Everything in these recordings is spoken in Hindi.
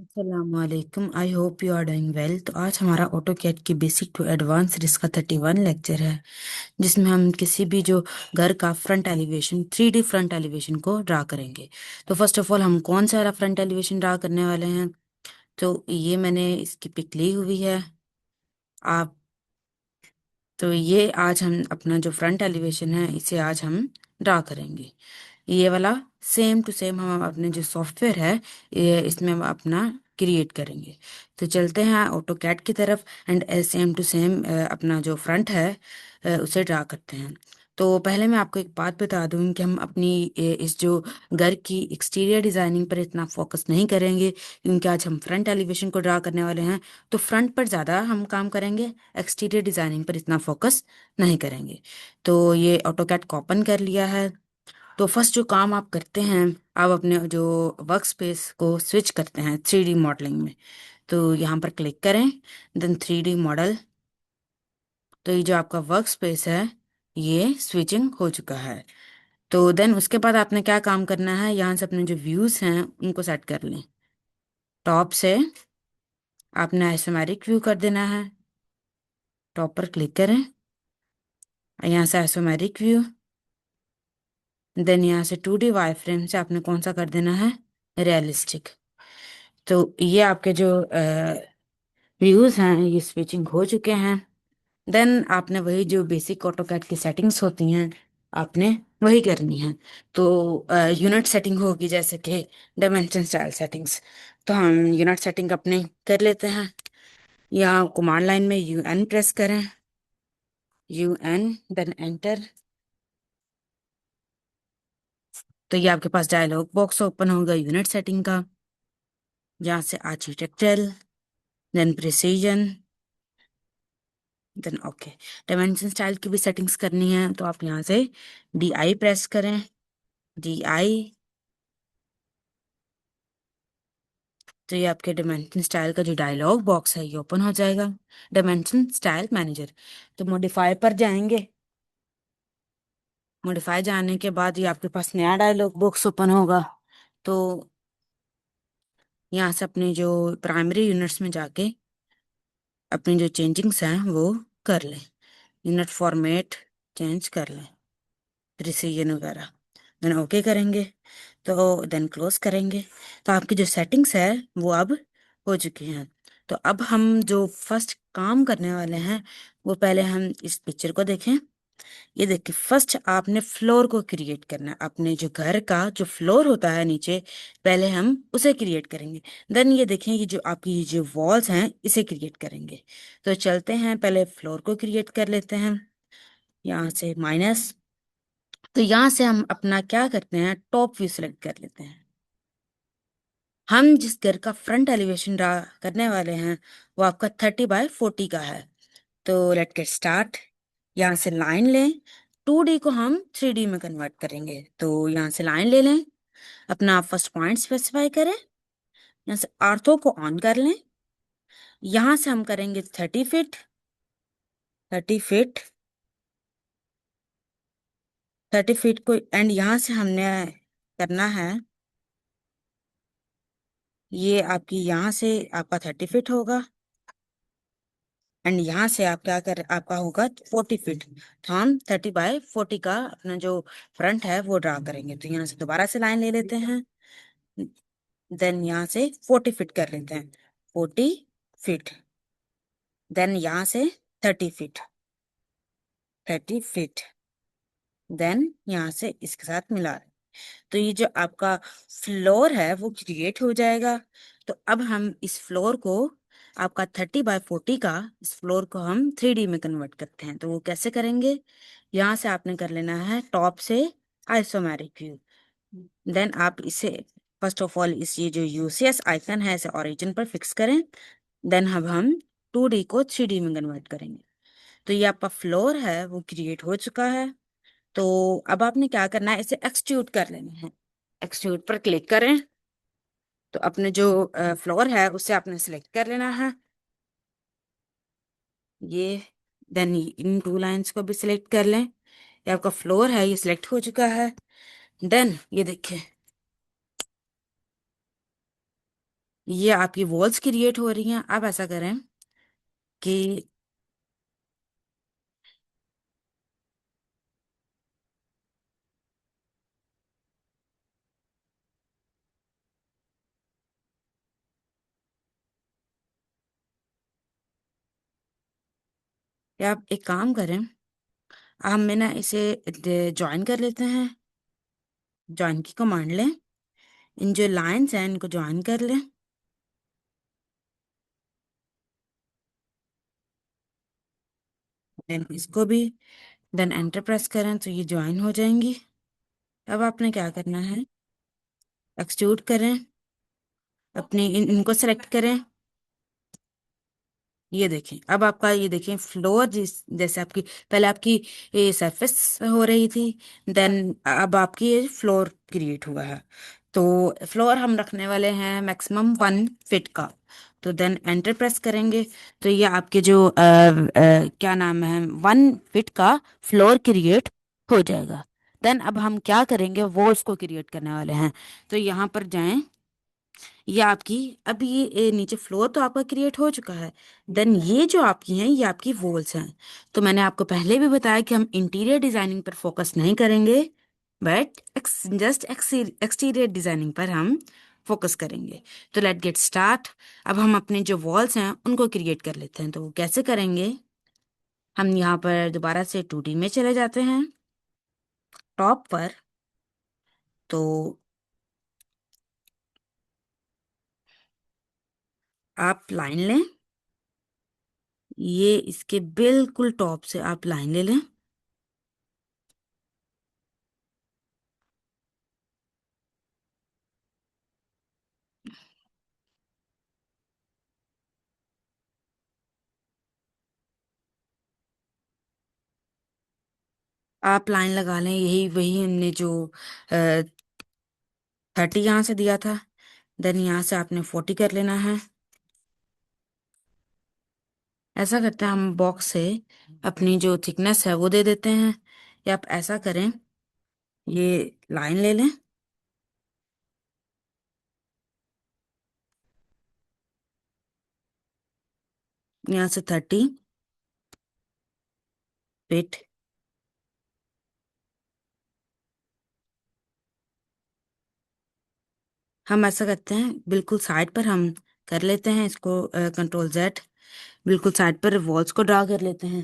असलामुअलैकुम। I hope you are doing well. तो आज हमारा ऑटो कैड की बेसिक टू एडवांस इसका 31 लेक्चर है, जिसमें हम किसी भी जो घर का front elevation 3D front elevation को ड्रा करेंगे। तो फर्स्ट ऑफ ऑल हम कौन सा वाला फ्रंट एलिवेशन ड्रा करने वाले हैं। तो ये मैंने इसकी पिक ली हुई है। आप तो ये आज हम अपना जो फ्रंट एलिवेशन है इसे आज हम ड्रा करेंगे। ये वाला सेम टू सेम हम अपने जो सॉफ्टवेयर है ये इसमें हम अपना क्रिएट करेंगे। तो चलते हैं ऑटो कैड की तरफ एंड सेम टू सेम अपना जो फ्रंट है उसे ड्रा करते हैं। तो पहले मैं आपको एक बात बता दूं कि हम अपनी इस जो घर की एक्सटीरियर डिजाइनिंग पर इतना फोकस नहीं करेंगे, क्योंकि आज हम फ्रंट एलिवेशन को ड्रा करने वाले हैं। तो फ्रंट पर ज़्यादा हम काम करेंगे, एक्सटीरियर डिजाइनिंग पर इतना फोकस नहीं करेंगे। तो ये ऑटो कैड को ओपन कर लिया है। तो फर्स्ट जो काम आप करते हैं, आप अपने जो वर्क स्पेस को स्विच करते हैं 3D मॉडलिंग में। तो यहाँ पर क्लिक करें, देन 3D मॉडल। तो ये जो आपका वर्क स्पेस है ये स्विचिंग हो चुका है। तो देन उसके बाद आपने क्या काम करना है, यहाँ से अपने जो व्यूज हैं उनको सेट कर लें। टॉप से आपने आइसोमेरिक व्यू कर देना है। टॉप पर क्लिक करें, यहाँ से आइसोमेरिक व्यू। देन यहाँ से 2D वाई फ्रेम से आपने कौन सा कर देना है, रियलिस्टिक। तो ये आपके जो व्यूज हैं ये स्विचिंग हो चुके हैं। देन आपने वही जो बेसिक ऑटोकैड की सेटिंग्स होती हैं आपने वही करनी है। तो यूनिट सेटिंग होगी जैसे कि डायमेंशन स्टाइल सेटिंग्स। तो हम यूनिट सेटिंग अपने कर लेते हैं। या कमांड लाइन में UN प्रेस करें, UN देन एंटर। तो ये आपके पास डायलॉग बॉक्स ओपन होगा यूनिट सेटिंग का। यहाँ से architectural, then precision, then okay. Dimension style की भी सेटिंग्स करनी है तो आप यहाँ से DI प्रेस करें, DI। तो ये आपके डायमेंशन स्टाइल का जो डायलॉग बॉक्स है ये ओपन हो जाएगा, डायमेंशन स्टाइल मैनेजर। तो मॉडिफाई पर जाएंगे। मॉडिफाई जाने के बाद ये आपके पास नया डायलॉग बॉक्स ओपन होगा। तो यहाँ से अपने जो प्राइमरी यूनिट्स में जाके अपनी जो चेंजिंग्स हैं वो कर लें। यूनिट फॉर्मेट चेंज कर लें, प्रिसीजन वगैरह। देन ओके करेंगे, तो देन क्लोज करेंगे। तो आपकी जो सेटिंग्स है वो अब हो चुकी हैं। तो अब हम जो फर्स्ट काम करने वाले हैं वो पहले हम इस पिक्चर को देखें। ये देखिए, फर्स्ट आपने फ्लोर को क्रिएट करना है। अपने जो घर का जो फ्लोर होता है नीचे, पहले हम उसे क्रिएट करेंगे। देन ये देखें, ये जो आपकी ये जो वॉल्स हैं इसे क्रिएट करेंगे। तो चलते हैं, पहले फ्लोर को क्रिएट कर लेते हैं। यहाँ से माइनस। तो यहाँ से हम अपना क्या करते हैं, टॉप व्यू सेलेक्ट कर लेते हैं। हम जिस घर का फ्रंट एलिवेशन ड्रा करने वाले हैं वो आपका 30 बाय 40 का है। तो लेट गेट स्टार्ट। यहाँ से लाइन लें, 2D को हम 3D में कन्वर्ट करेंगे। तो यहाँ से लाइन ले लें, अपना फर्स्ट पॉइंट स्पेसिफाई करें, यहाँ से आर्थो को ऑन कर लें। यहाँ से हम करेंगे 30 फीट, 30 फीट, 30 फीट को। एंड यहाँ से हमने करना है, ये आपकी यहाँ से आपका 30 फीट होगा। एंड यहाँ से आप क्या कर आपका होगा 40 फीट। तो हम 30 बाय 40 का अपना जो फ्रंट है वो ड्रा करेंगे। तो यहाँ से दोबारा से लाइन ले लेते हैं, देन यहाँ से 40 फीट कर लेते हैं, 40 फीट। देन यहाँ से 30 फीट, 30 फीट। देन यहाँ से इसके साथ मिला रहे। तो ये जो आपका फ्लोर है वो क्रिएट हो जाएगा। तो अब हम इस फ्लोर को, आपका 30 बाय 40 का इस फ्लोर को हम 3D में कन्वर्ट करते हैं। तो वो कैसे करेंगे, यहाँ से आपने कर लेना है टॉप से आइसोमेरिक व्यू। देन आप इसे फर्स्ट ऑफ ऑल इस ये जो UCS आइकन है इसे ओरिजिन पर फिक्स करें। देन अब हम 2D को 3D में कन्वर्ट करेंगे। तो ये आपका फ्लोर है वो क्रिएट हो चुका है। तो अब आपने क्या करना है, इसे एक्सट्रूड कर लेना है। एक्सट्रूड पर क्लिक करें, तो अपने जो फ्लोर है उसे आपने सिलेक्ट कर लेना है, ये। देन इन टू लाइंस को भी सिलेक्ट कर लें। ये आपका फ्लोर है ये सिलेक्ट हो चुका है। देन ये देखिए, ये आपकी वॉल्स क्रिएट हो रही हैं। अब ऐसा करें कि आप एक काम करें, हम ना इसे ज्वाइन कर लेते हैं। ज्वाइन की कमांड लें, इन जो लाइंस हैं इनको ज्वाइन कर लें। देन इसको भी, देन एंटर प्रेस करें तो ये ज्वाइन हो जाएंगी। अब आपने क्या करना है, एक्सट्रूड करें, अपनी इनको सेलेक्ट करें। ये देखें, अब आपका ये देखें फ्लोर जिस जैसे आपकी पहले आपकी ये सरफेस हो रही थी, देन अब आपकी ये फ्लोर क्रिएट हुआ है। तो फ्लोर हम रखने वाले हैं मैक्सिमम 1 फीट का। तो देन एंटर प्रेस करेंगे तो ये आपके जो क्या नाम है 1 फीट का फ्लोर क्रिएट हो जाएगा। देन अब हम क्या करेंगे, वॉल्स को क्रिएट करने वाले हैं। तो यहाँ पर जाएं, ये आपकी अभी ये नीचे फ्लोर तो आपका क्रिएट हो चुका है। देन ये जो आपकी हैं ये आपकी वॉल्स हैं। तो मैंने आपको पहले भी बताया कि हम इंटीरियर डिजाइनिंग पर फोकस नहीं करेंगे, बट जस्ट एक्सटीरियर डिजाइनिंग पर हम फोकस करेंगे। तो लेट गेट स्टार्ट। अब हम अपने जो वॉल्स हैं उनको क्रिएट कर लेते हैं। तो वो कैसे करेंगे, हम यहाँ पर दोबारा से 2D में चले जाते हैं, टॉप पर। तो आप लाइन लें, ये इसके बिल्कुल टॉप से आप लाइन ले लें। आप लाइन लगा लें, यही वही हमने जो 30 यहाँ से दिया था। देन यहाँ से आपने 40 कर लेना है। ऐसा करते हैं, हम बॉक्स से अपनी जो थिकनेस है वो दे देते हैं। या आप ऐसा करें, ये लाइन ले लें, यहाँ से 30 फीट। हम ऐसा करते हैं, बिल्कुल साइड पर हम कर लेते हैं इसको, Ctrl Z, बिल्कुल साइड पर वॉल्स को ड्रा कर लेते हैं।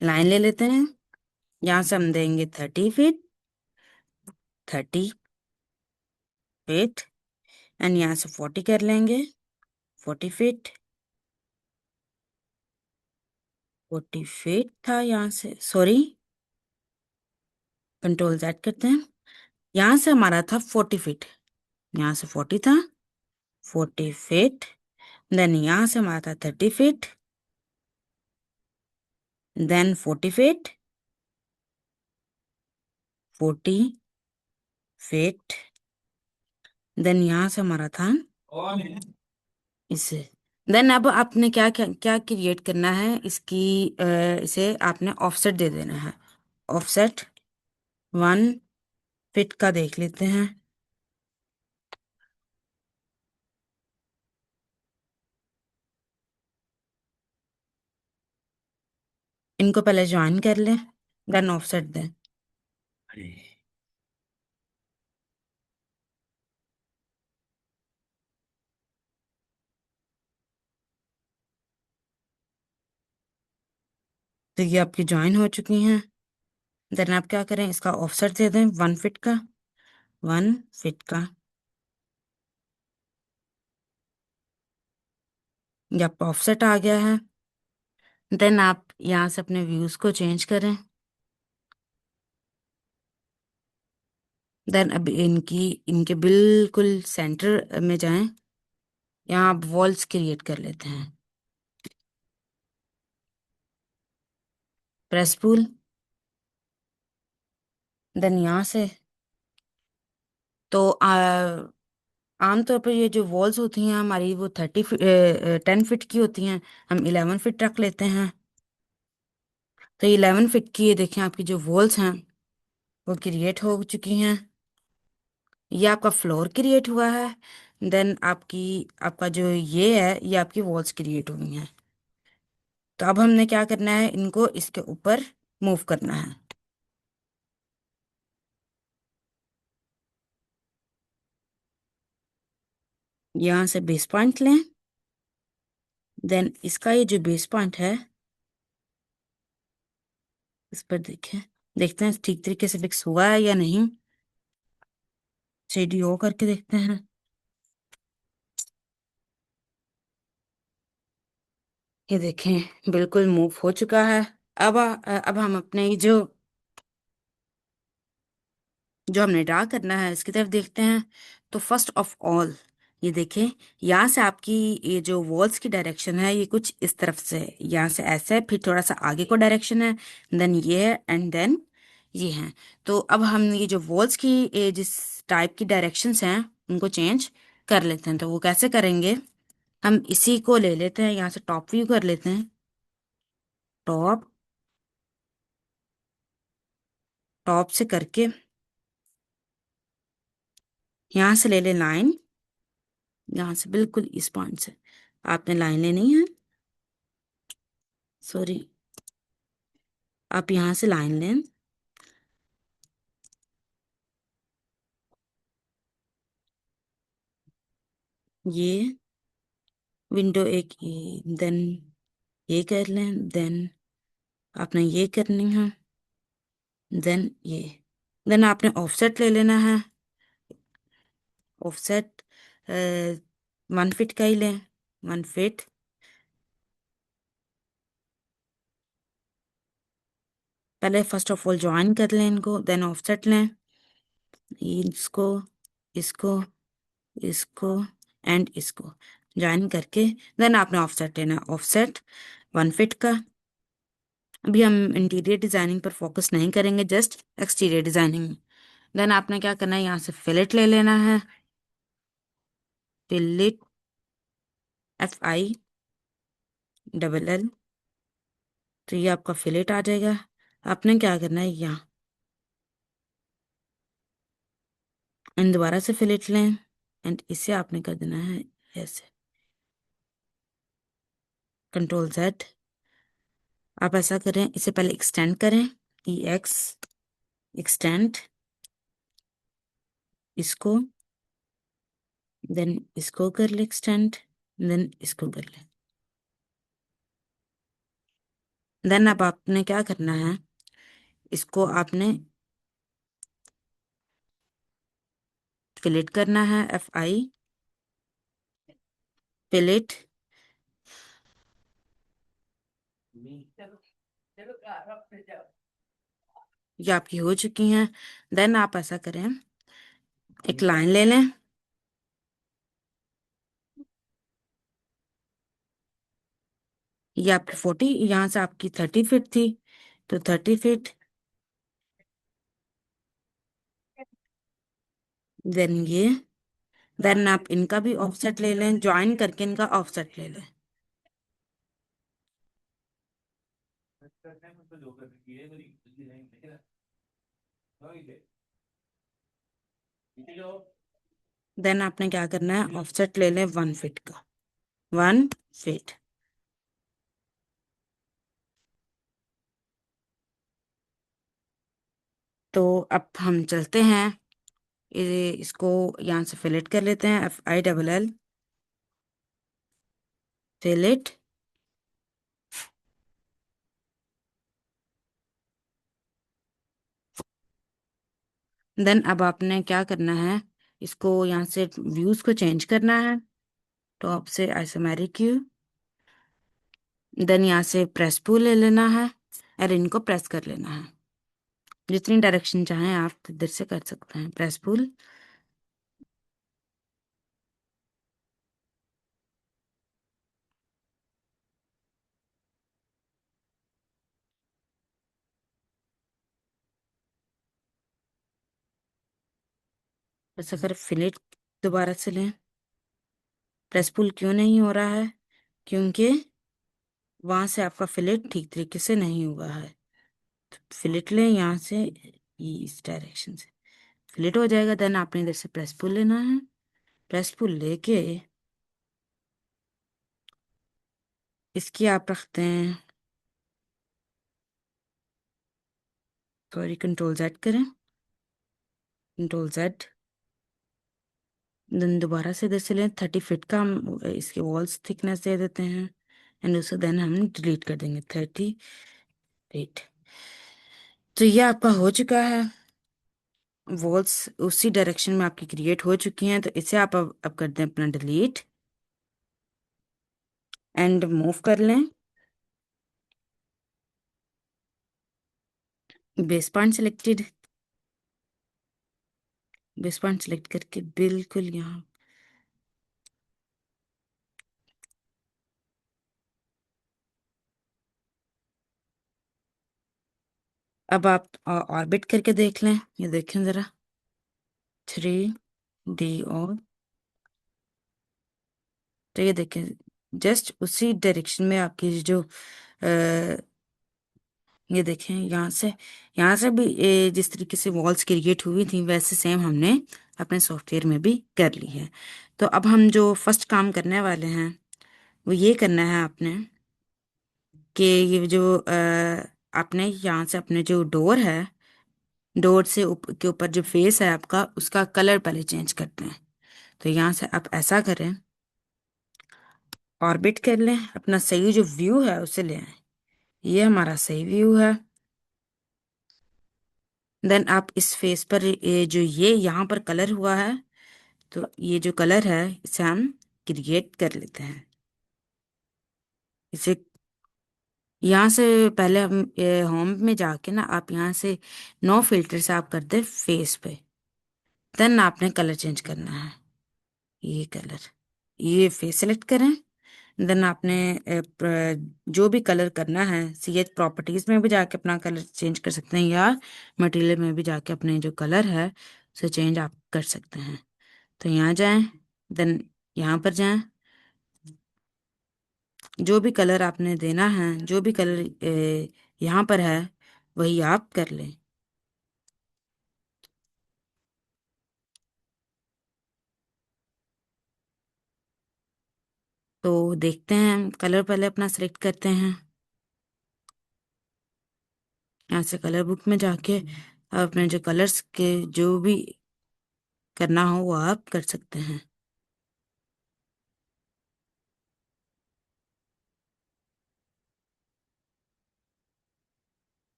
लाइन ले लेते हैं, यहाँ से हम देंगे 30 फीट, 30 फीट। एंड यहाँ से 40 कर लेंगे, 40 फीट। 40 फीट था यहाँ से, सॉरी, Ctrl Z करते हैं। यहाँ से हमारा था 40 फीट, यहाँ से 40 था, 40 फीट। देन यहाँ से हमारा था 30 feet, then 40 feet, 40 feet. Then यहाँ से हमारा था इसे। देन अब आपने क्या क्या क्या क्रिएट करना है इसकी, इसे आपने ऑफसेट दे देना है। ऑफसेट 1 फीट का देख लेते हैं। इनको पहले ज्वाइन कर लें, देन ऑफसेट दें। तो ये आपकी ज्वाइन हो चुकी हैं। देन आप क्या करें, इसका ऑफसेट दे दें 1 फीट का, 1 फीट का। ये आपका ऑफसेट आ गया है। देन आप यहाँ से अपने व्यूज को चेंज करें। देन अब इनकी इनके बिल्कुल सेंटर में जाएं, यहाँ आप वॉल्स क्रिएट कर लेते हैं। प्रेस पुल, देन यहाँ से, तो आमतौर पर ये जो वॉल्स होती हैं हमारी वो 10 फीट की होती हैं। हम 11 फीट रख लेते हैं। तो 11 फीट की ये देखें आपकी जो वॉल्स हैं वो क्रिएट हो चुकी हैं। ये आपका फ्लोर क्रिएट हुआ है। देन आपका जो ये है, ये आपकी वॉल्स क्रिएट हुई हैं। तो अब हमने क्या करना है, इनको इसके ऊपर मूव करना है। यहाँ से बेस पॉइंट लें। देन इसका ये जो बेस पॉइंट है, इस पर देखें, देखते हैं ठीक तरीके से फिक्स हुआ है या नहीं। CDO करके देखते हैं। ये देखें बिल्कुल मूव हो चुका है। अब हम अपने ये जो हमने ड्रा करना है इसकी तरफ देखते हैं। तो फर्स्ट ऑफ ऑल ये देखें, यहाँ से आपकी ये जो वॉल्स की डायरेक्शन है ये कुछ इस तरफ से है। यहाँ से ऐसे है, फिर थोड़ा सा आगे को डायरेक्शन है, देन ये है, एंड देन ये है। तो अब हम ये जो वॉल्स की ये जिस टाइप की डायरेक्शंस हैं उनको चेंज कर लेते हैं। तो वो कैसे करेंगे, हम इसी को ले लेते हैं, यहाँ से टॉप व्यू कर लेते हैं। टॉप टॉप से करके यहाँ से ले ले लाइन, यहाँ से बिल्कुल इस पॉइंट से आपने लाइन लेनी है। सॉरी, आप यहाँ से लाइन लें। ये विंडो एक, ये देन ये कर लें, देन आपने ये करनी है, देन ये, देन आपने ऑफसेट ले लेना है। ऑफसेट 1 फीट का ही लें, 1 फीट। पहले फर्स्ट ऑफ ऑल ज्वाइन कर लें इनको, देन ऑफसेट लें, इसको, इसको, इसको एंड इसको ज्वाइन करके देन आपने ऑफसेट लेना है। ऑफसेट 1 फीट का। अभी हम इंटीरियर डिजाइनिंग पर फोकस नहीं करेंगे, जस्ट एक्सटीरियर डिजाइनिंग। देन आपने क्या करना है, यहाँ से फिलेट ले लेना है। Fillet, FILL। तो ये आपका फिलेट आ जाएगा। आपने क्या करना है, यहाँ एंड दोबारा से फिलेट लें, एंड इसे आपने कर देना है ऐसे, Ctrl Z। आप ऐसा करें, इसे पहले एक्सटेंड करें, EX, एक्सटेंड, इसको, देन इसको कर ले एक्सटेंड, देन इसको कर ले। देन अब आपने क्या करना है, इसको आपने फिलेट करना है, फिलेट। ये आपकी हो चुकी हैं। देन आप ऐसा करें, एक लाइन ले लें। ये आपकी 40, यहाँ से आपकी 30 फीट थी, तो 30 फीट। देन ये, देन आप इनका भी ऑफसेट ले लें, ज्वाइन करके इनका ऑफसेट ले लें। देन आपने क्या करना है, ऑफसेट ले लें 1 फीट का, 1 फीट। तो अब हम चलते हैं, इसको यहाँ से फिलेट कर लेते हैं, FILL, फिलेट। देन अब आपने क्या करना है, इसको यहाँ से व्यूज को चेंज करना है, टॉप से आइसोमेरिक व्यू। देन यहाँ से प्रेस पुल ले लेना है, और इनको प्रेस कर लेना है। जितनी डायरेक्शन चाहें आप इधर से कर सकते हैं, प्रेस पुल। ऐसा कर फिलेट दोबारा से लें। प्रेस पुल क्यों नहीं हो रहा है, क्योंकि वहां से आपका फिलेट ठीक तरीके से नहीं हुआ है। फिलेट लें यहाँ से, इस डायरेक्शन से फिलेट हो जाएगा। देन आपने इधर से प्रेस पुल लेना है। प्रेस पुल लेके इसकी आप रखते हैं, सॉरी, कंट्रोल जेड करें, कंट्रोल जेड। देन दोबारा से इधर से लें 30 फीट का, हम इसके वॉल्स थिकनेस दे देते हैं एंड उसे देन हम डिलीट कर देंगे 38। तो ये आपका हो चुका है। वॉल्स उसी डायरेक्शन में आपकी क्रिएट हो चुकी हैं, तो इसे आप अब कर दें अपना डिलीट एंड मूव कर लें। Base point selected, base point select करके बिल्कुल यहाँ। अब आप ऑर्बिट करके देख लें, ये देखें जरा, 3D और, तो ये देखें जस्ट उसी डायरेक्शन में आपकी जो ये देखें यहाँ से भी जिस तरीके से वॉल्स क्रिएट हुई थी वैसे सेम हमने अपने सॉफ्टवेयर में भी कर ली है। तो अब हम जो फर्स्ट काम करने वाले हैं वो ये करना है आपने कि ये जो आपने यहाँ से अपने जो डोर है, डोर से के ऊपर जो फेस है आपका, उसका कलर पहले चेंज करते हैं। तो यहाँ से आप ऐसा करें, ऑर्बिट कर लें, अपना सही जो व्यू है उसे ले आए। ये हमारा सही व्यू है। देन आप इस फेस पर जो ये यहाँ पर कलर हुआ है, तो ये जो कलर है इसे हम क्रिएट कर लेते हैं। इसे यहाँ से पहले हम होम में जाके ना, आप यहाँ से नो फिल्टर से आप कर दे फेस पे। देन आपने कलर चेंज करना है, ये कलर, ये फेस सेलेक्ट करें। देन आपने जो भी कलर करना है, CH प्रॉपर्टीज में भी जाके अपना कलर चेंज कर सकते हैं, या मटेरियल में भी जाके अपने जो कलर है उसे चेंज आप कर सकते हैं। तो यहाँ जाएं, देन यहाँ पर जाएं, जो भी कलर आपने देना है, जो भी कलर यहाँ पर है वही आप कर लें। तो देखते हैं, कलर पहले अपना सेलेक्ट करते हैं। यहाँ से कलर बुक में जाके अपने जो कलर्स के जो भी करना हो वो आप कर सकते हैं।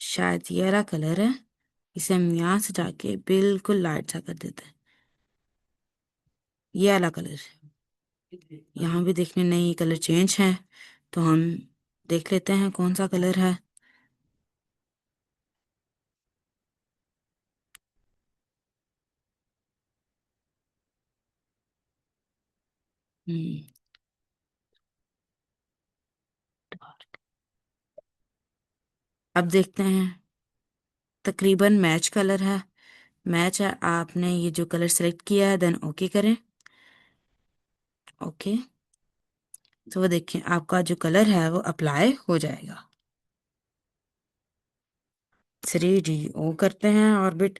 शायद ये वाला कलर है, इसे हम यहाँ से जाके बिल्कुल लाइट सा कर देते हैं। ये वाला कलर, यहाँ भी देखने नहीं कलर चेंज है, तो हम देख लेते हैं कौन सा कलर है। हम्म, अब देखते हैं, तकरीबन मैच कलर है, मैच है। आपने ये जो कलर सेलेक्ट किया है देन ओके करें, ओके। तो वो देखिए आपका जो कलर है वो अप्लाई हो जाएगा। 3D करते हैं ऑर्बिट,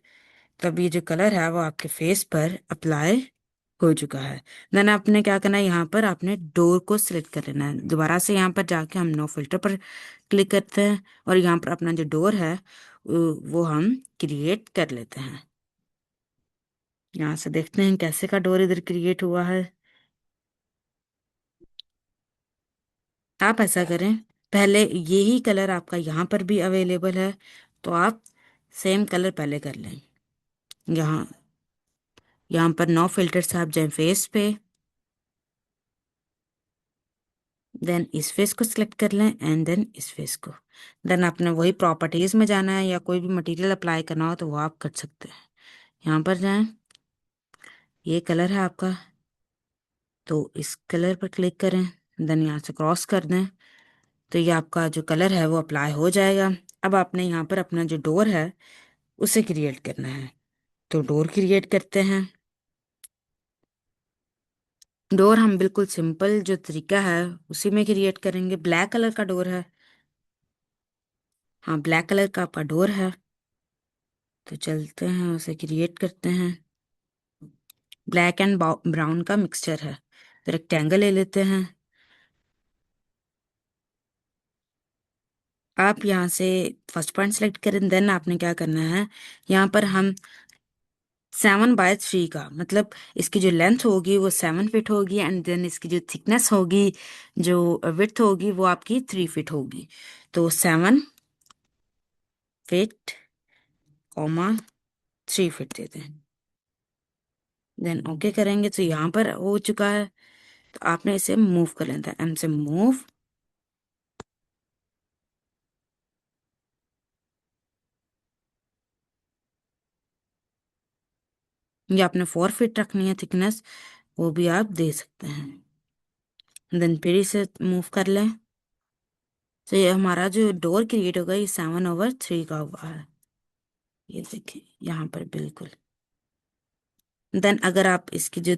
तब ये जो कलर है वो आपके फेस पर अप्लाई हो चुका है। देन आपने क्या करना है, यहाँ पर आपने डोर को सिलेक्ट कर लेना है। दोबारा से यहाँ पर जाके हम नो फिल्टर पर क्लिक करते हैं और यहाँ पर अपना जो डोर है वो हम क्रिएट कर लेते हैं। यहाँ से देखते हैं कैसे का डोर इधर क्रिएट हुआ है। आप ऐसा करें, पहले यही कलर आपका यहाँ पर भी अवेलेबल है, तो आप सेम कलर पहले कर लें। यहाँ यहाँ पर नो फिल्टर से आप जाएं फेस पे, देन इस फेस को सिलेक्ट कर लें एंड देन इस फेस को। देन आपने वही प्रॉपर्टीज में जाना है या कोई भी मटेरियल अप्लाई करना हो तो वो आप कर सकते हैं। यहाँ पर जाएं, ये कलर है आपका, तो इस कलर पर क्लिक करें, देन यहाँ से क्रॉस कर दें, तो ये आपका जो कलर है वो अप्लाई हो जाएगा। अब आपने यहाँ पर अपना जो डोर है उसे क्रिएट करना है, तो डोर क्रिएट करते हैं। डोर हम बिल्कुल सिंपल जो तरीका है उसी में क्रिएट करेंगे। ब्लैक कलर का डोर है, हाँ ब्लैक कलर का आपका डोर है। तो चलते हैं उसे क्रिएट करते हैं। ब्लैक एंड ब्राउन का मिक्सचर है, तो रेक्टेंगल ले लेते हैं। आप यहाँ से फर्स्ट पॉइंट सेलेक्ट करें, देन आपने क्या करना है, यहाँ पर हम 7/3 का मतलब इसकी जो लेंथ होगी वो 7 फीट होगी, एंड देन इसकी जो थिकनेस होगी, जो विड्थ होगी, वो आपकी 3 फीट होगी। तो 7 फीट, 3 फीट देते हैं। देन ओके करेंगे तो यहाँ पर हो चुका है। तो आपने इसे मूव कर लेना है, एम से मूव। ये आपने 4 फीट रखनी है थिकनेस, वो भी आप दे सकते हैं। देन फिर इसे मूव कर लें। तो ये हमारा जो डोर क्रिएट होगा ये 7/3 का हुआ है। ये देखिए यहाँ पर बिल्कुल। देन अगर आप इसकी जो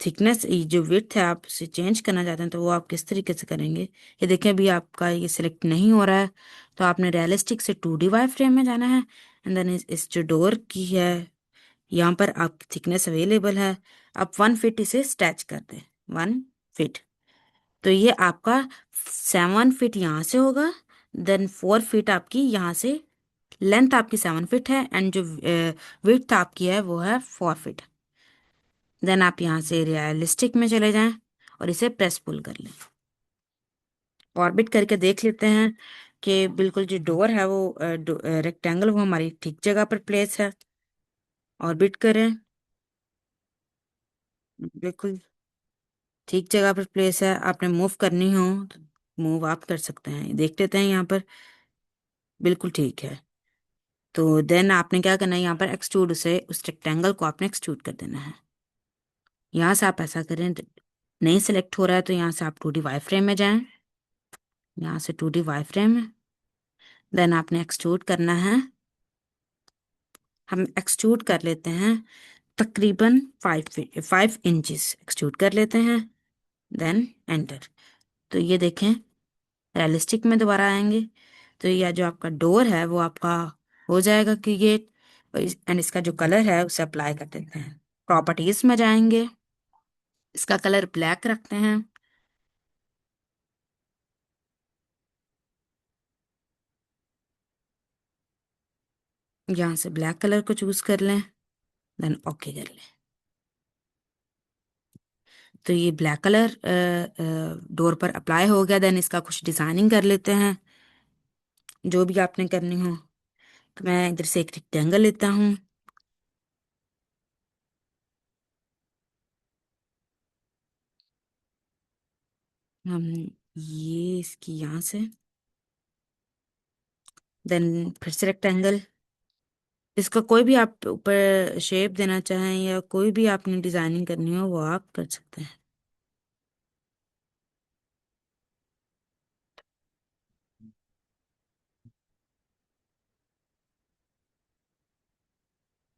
थिकनेस, जो विड्थ है, आप उसे चेंज करना चाहते हैं, तो वो आप किस तरीके से करेंगे। ये देखें अभी आपका ये सिलेक्ट नहीं हो रहा है। तो आपने रियलिस्टिक से 2D वाई फ्रेम में जाना है, एंड देन इस जो डोर की है, यहाँ पर आपकी थिकनेस अवेलेबल है। आप 1 फीट इसे स्ट्रेच कर दें, 1 फीट। तो ये आपका 7 फीट यहाँ से होगा। देन 4 फीट आपकी यहाँ से, लेंथ आपकी 7 फीट है, एंड जो विड्थ आपकी है वो है 4 फीट। देन आप यहाँ से रियलिस्टिक में चले जाएं और इसे प्रेस पुल कर लें। ऑर्बिट करके देख लेते हैं कि बिल्कुल जो डोर है वो रेक्टेंगल वो हमारी ठीक जगह पर प्लेस है। ऑर्बिट करें, बिल्कुल ठीक जगह पर प्लेस है। आपने मूव करनी हो तो मूव आप कर सकते हैं। देख लेते हैं यहाँ पर बिल्कुल ठीक है। तो देन आपने क्या करना है, यहाँ पर एक्सट्रूड से उस रेक्टेंगल को आपने एक्सट्रूड कर देना है। यहाँ से आप ऐसा करें, नहीं सिलेक्ट हो रहा है तो यहाँ से आप 2D वाई फ्रेम में जाएं। यहाँ से 2D वाई फ्रेम है। देन आपने एक्सट्रूड करना है। हम एक्सट्रूड कर लेते हैं तकरीबन 5 इंचेस एक्सट्रूड कर लेते हैं। Then enter. तो ये देखें रियलिस्टिक में दोबारा आएंगे, तो यह जो आपका डोर है वो आपका हो जाएगा क्रिएट। एंड इसका जो कलर है उसे अप्लाई कर देते हैं। प्रॉपर्टीज में जाएंगे, इसका कलर ब्लैक रखते हैं। यहाँ से ब्लैक कलर को चूज कर लें, देन ओके कर लें। तो ये ब्लैक कलर डोर पर अप्लाई हो गया। देन इसका कुछ डिजाइनिंग कर लेते हैं, जो भी आपने करनी हो। तो मैं इधर से एक रेक्टेंगल लेता हूँ। हम ये इसकी यहाँ से, देन फिर से रेक्टेंगल। इसका कोई भी आप ऊपर शेप देना चाहें या कोई भी आपने डिजाइनिंग करनी हो वो आप कर सकते हैं।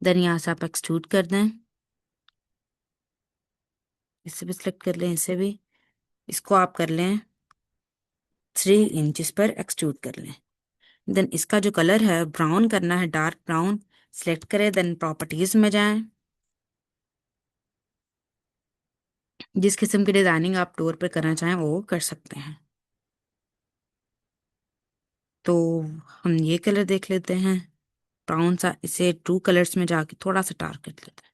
देन यहाँ से आप एक्सट्रूड कर दें। इसे भी सिलेक्ट कर लें, इसे भी। इसको आप कर लें 3 इंचेस पर एक्सट्रूड कर लें। देन इसका जो कलर है ब्राउन करना है, डार्क ब्राउन। सिलेक्ट करें, देन प्रॉपर्टीज में जाएं। जिस किस्म की डिजाइनिंग आप डोर पर करना चाहें वो कर सकते हैं। तो हम ये कलर देख लेते हैं, ब्राउन सा। इसे ट्रू कलर्स में जाके थोड़ा सा डार्क कर लेते हैं,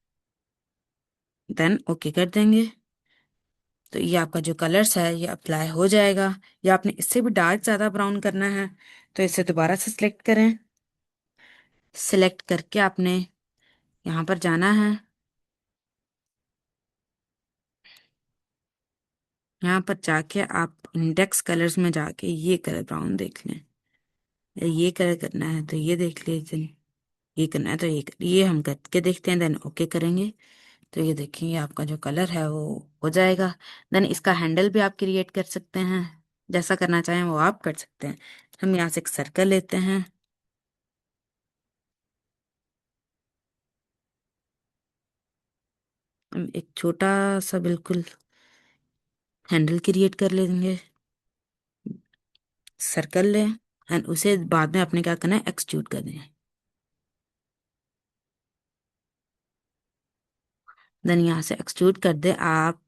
देन ओके कर देंगे। तो ये आपका जो कलर्स है ये अप्लाई हो जाएगा। या आपने इससे भी डार्क ज़्यादा ब्राउन करना है तो इसे दोबारा से सिलेक्ट करें। सिलेक्ट करके आपने यहाँ पर जाना है। यहाँ पर जाके आप इंडेक्स कलर्स में जाके ये कलर ब्राउन देख लें, या ये कलर करना है तो ये देख लीजिए। ये करना है तो ये हम करके देखते हैं, देन ओके करेंगे। तो ये देखिए आपका जो कलर है वो हो जाएगा। देन इसका हैंडल भी आप क्रिएट कर सकते हैं, जैसा करना चाहें वो आप कर सकते हैं। हम यहाँ से एक सर्कल लेते हैं। हम एक छोटा सा बिल्कुल हैंडल क्रिएट कर लेंगे। सर्कल लें, एंड उसे बाद में आपने क्या करना है, एक्सट्रूड करना है। देन यहाँ से एक्सट्रूड कर दे आप।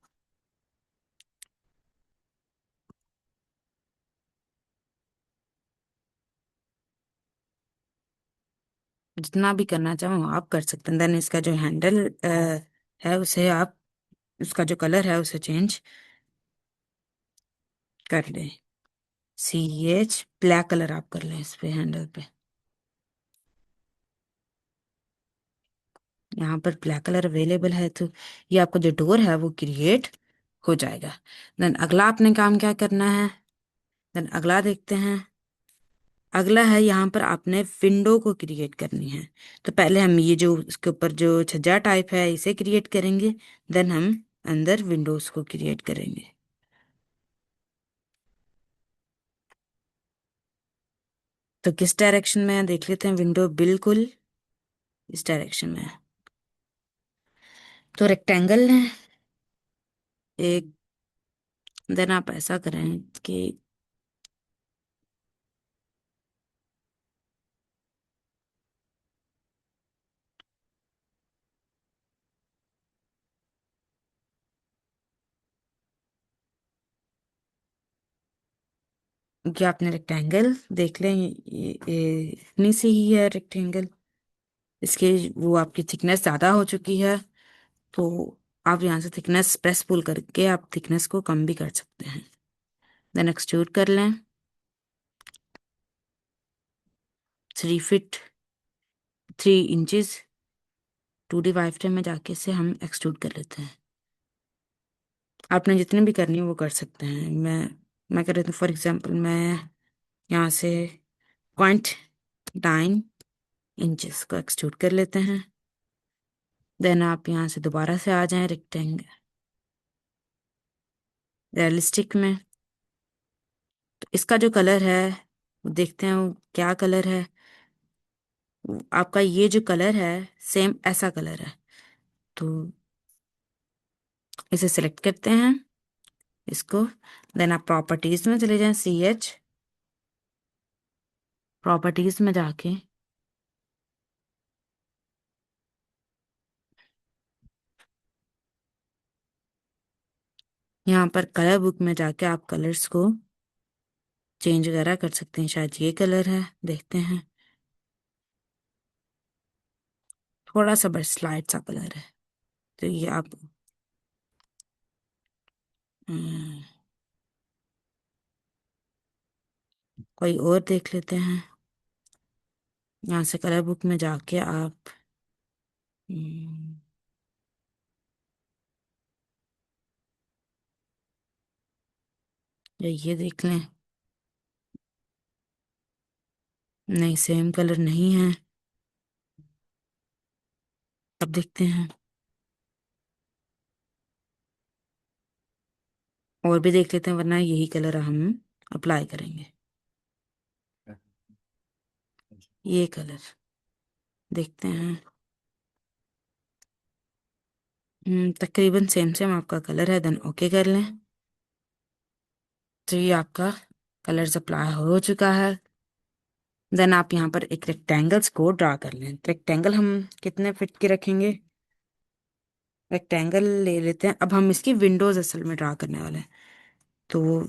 जितना भी करना चाहो आप कर सकते हैं। देन इसका जो हैंडल है उसे आप, उसका जो कलर है उसे चेंज कर लें। ब्लैक कलर आप कर लें इस पे, हैंडल पे। यहाँ पर ब्लैक कलर अवेलेबल है, तो ये आपका जो डोर है वो क्रिएट हो जाएगा। देन अगला आपने काम क्या करना है, देन अगला देखते हैं। अगला है यहाँ पर आपने विंडो को क्रिएट करनी है। तो पहले हम ये जो इसके ऊपर जो छज्जा टाइप है इसे क्रिएट करेंगे, देन हम अंदर विंडोज को क्रिएट करेंगे। तो किस डायरेक्शन में है देख लेते हैं। विंडो बिल्कुल इस डायरेक्शन में है। तो रेक्टेंगल है एक। देन आप ऐसा करें कि क्या आपने रेक्टेंगल देख लें, ये इतनी सी ही है रेक्टेंगल। इसके वो आपकी थिकनेस ज़्यादा हो चुकी है, तो आप यहाँ से थिकनेस प्रेस पुल करके आप थिकनेस को कम भी कर सकते हैं। देन एक्सट्रूड कर लें 3 फीट 3 इंचज 2D में जाके से हम एक्सट्रूड कर लेते हैं। आपने जितनी भी करनी है वो कर सकते हैं। मैं कर रही हूँ, फॉर एग्जांपल मैं यहाँ से 0.9 इंचज को एक्सट्रूड कर लेते हैं। देन आप यहाँ से दोबारा से आ जाएं रेक्टेंगल रियलिस्टिक में। तो इसका जो कलर है वो देखते हैं वो क्या कलर है। आपका ये जो कलर है सेम ऐसा कलर है, तो इसे सिलेक्ट करते हैं इसको। देन आप प्रॉपर्टीज में चले जाएं, प्रॉपर्टीज में जाके यहाँ पर कलर बुक में जाके आप कलर्स को चेंज वगैरह कर सकते हैं। शायद ये कलर है, देखते हैं। थोड़ा सा बस स्लाइट सा कलर है, तो ये आप हम्म, कोई और देख लेते हैं। यहाँ से कलर बुक में जाके आप हम्म, ये देख लें। नहीं, सेम कलर नहीं है। अब देखते हैं, और भी देख लेते हैं, वरना यही कलर हम अप्लाई करेंगे। ये कलर देखते हैं। तकरीबन सेम सेम आपका कलर है। देन ओके कर लें। तो ये आपका कलर अप्लाई हो चुका है। देन आप यहाँ पर एक रेक्टेंगल्स को ड्रा कर लें। रेक्टेंगल हम कितने फिट के रखेंगे, रेक्टेंगल ले लेते हैं। अब हम इसकी विंडोज असल में ड्रा करने वाले हैं। तो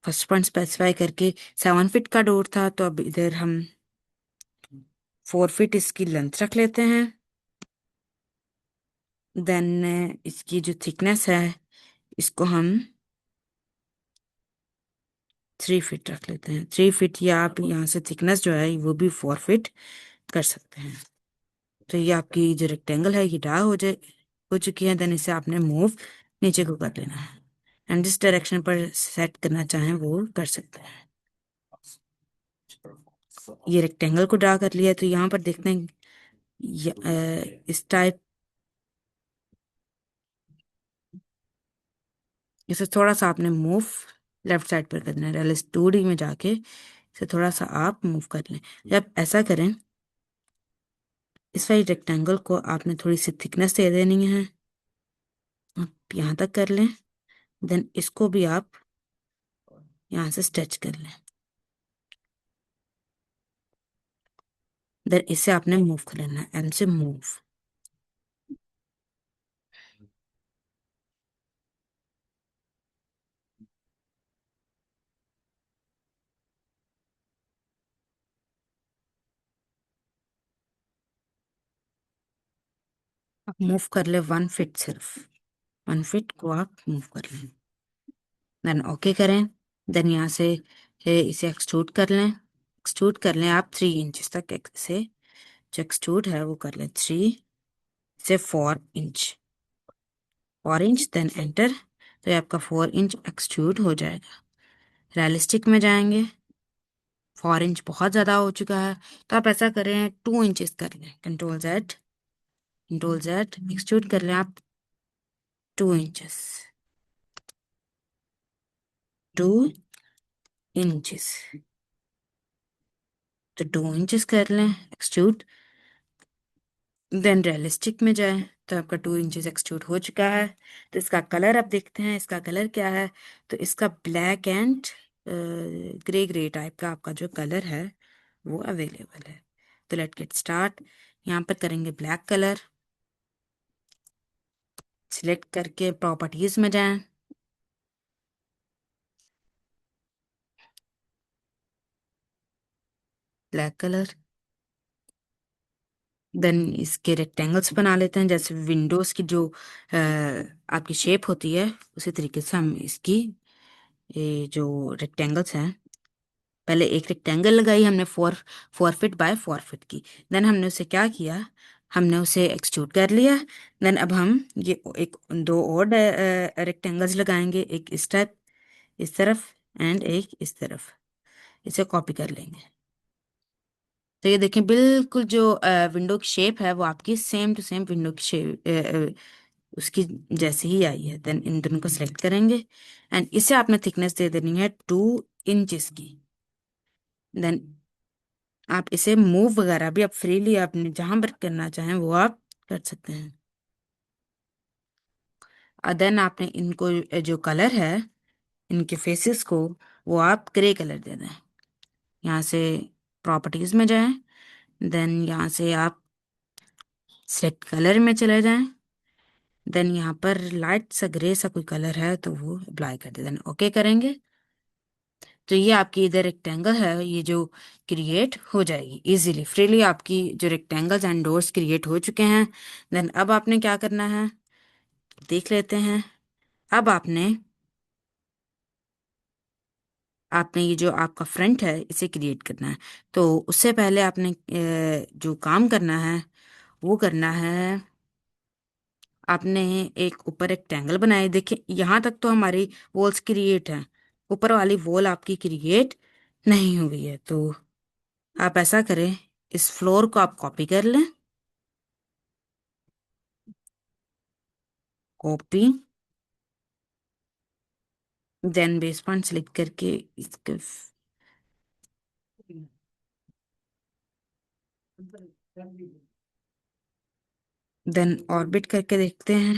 फर्स्ट पॉइंट स्पेसिफाई करके 7 फीट का डोर था, तो अब इधर हम 4 फीट इसकी लेंथ रख लेते हैं। देन इसकी जो थिकनेस है इसको हम 3 फीट रख लेते हैं। 3 फीट, या आप यहाँ से थिकनेस जो है वो भी 4 फीट कर सकते हैं। तो ये आपकी जो रेक्टेंगल है ये ड्रा हो चुकी है। देन इसे आपने मूव नीचे को कर लेना है, एंड जिस डायरेक्शन पर सेट करना चाहें वो कर सकते हैं। ये रेक्टेंगल को ड्रा कर लिया, तो यहाँ पर देखते हैं इस टाइप, इसे थोड़ा सा आपने मूव लेफ्ट साइड पर करना है। एल 2D में जाके इसे थोड़ा सा आप मूव कर लें। जब ऐसा करें, इस वाली रेक्टेंगल को आपने थोड़ी सी थिकनेस दे देनी है। आप यहाँ तक कर लें। देन इसको भी आप यहाँ से स्ट्रेच कर लें। देन इसे आपने मूव कर लेना है, एम से मूव। आप मूव कर ले 1 फीट, सिर्फ 1 फीट को आप मूव कर लें। देन ओके करें। देन यहाँ से इसे एक्सट्रूड कर लें। एक्सट्रूड कर लें आप 3 इंच तक, इसे जो एक्सट्रूड है वो कर लें 3 से 4 इंच। 4 inch, then enter. तो ये आपका 4 इंच एक्सट्रूड हो जाएगा। रियलिस्टिक में जाएंगे। 4 इंच बहुत ज़्यादा हो चुका है, तो आप ऐसा करें 2 इंचेस कर लें। कंट्रोल जेड एक्सट्रूड कर लें आप 2 इंचेस। 2 इंचेस, तो 2 इंचेस कर लें एक्सट्रूड। देन रियलिस्टिक में जाए, तो आपका 2 इंचेस एक्सट्रूड हो चुका है। तो इसका कलर आप देखते हैं, इसका कलर क्या है। तो इसका black and grey grey type का आपका जो कलर है वो अवेलेबल है। तो लेट गेट स्टार्ट। यहाँ पर करेंगे ब्लैक कलर। सिलेक्ट करके प्रॉपर्टीज में जाएं, ब्लैक कलर। देन इसके रेक्टेंगल्स बना लेते हैं, जैसे विंडोज की जो आपकी शेप होती है उसी तरीके से हम इसकी ये जो रेक्टेंगल्स हैं, पहले एक रेक्टेंगल लगाई हमने 4 4 फीट बाय 4 फीट की। देन हमने उसे क्या किया, हमने उसे एक्सट्रूड कर लिया। देन अब हम ये एक दो और रेक्टेंगल्स लगाएंगे, एक इस टाइप इस तरफ एंड एक इस तरफ। इसे कॉपी कर लेंगे। तो ये देखें, बिल्कुल जो विंडो की शेप है वो आपकी सेम टू सेम विंडो की शेप उसकी जैसे ही आई है। देन इन दोनों को सिलेक्ट करेंगे एंड इसे आपने थिकनेस दे देनी है 2 इंचेस की। देन आप इसे मूव वगैरह भी आप फ्रीली आपने जहां पर करना चाहें वो आप कर सकते हैं। और देन आपने इनको जो कलर है इनके फेसेस को वो आप ग्रे कलर दे दें। यहाँ से प्रॉपर्टीज में जाएं। देन यहाँ से आप सेलेक्ट कलर में चले जाएं। देन यहाँ पर लाइट सा ग्रे सा कोई कलर है तो वो अप्लाई कर दे। देन ओके करेंगे। तो ये आपकी इधर रेक्टेंगल है, ये जो क्रिएट हो जाएगी इजीली फ्रीली। आपकी जो रेक्टेंगल्स एंड डोर्स क्रिएट हो चुके हैं। देन अब आपने क्या करना है देख लेते हैं। अब आपने आपने ये जो आपका फ्रंट है इसे क्रिएट करना है। तो उससे पहले आपने जो काम करना है वो करना है, आपने एक ऊपर एक ट्रायंगल बनाए। देखिए यहाँ तक तो हमारी वॉल्स क्रिएट हैं, ऊपर वाली वॉल आपकी क्रिएट नहीं हुई है। तो आप ऐसा करें, इस फ्लोर को आप कॉपी कर लें। Copy, then base point select करके इसके देन ऑर्बिट करके देखते हैं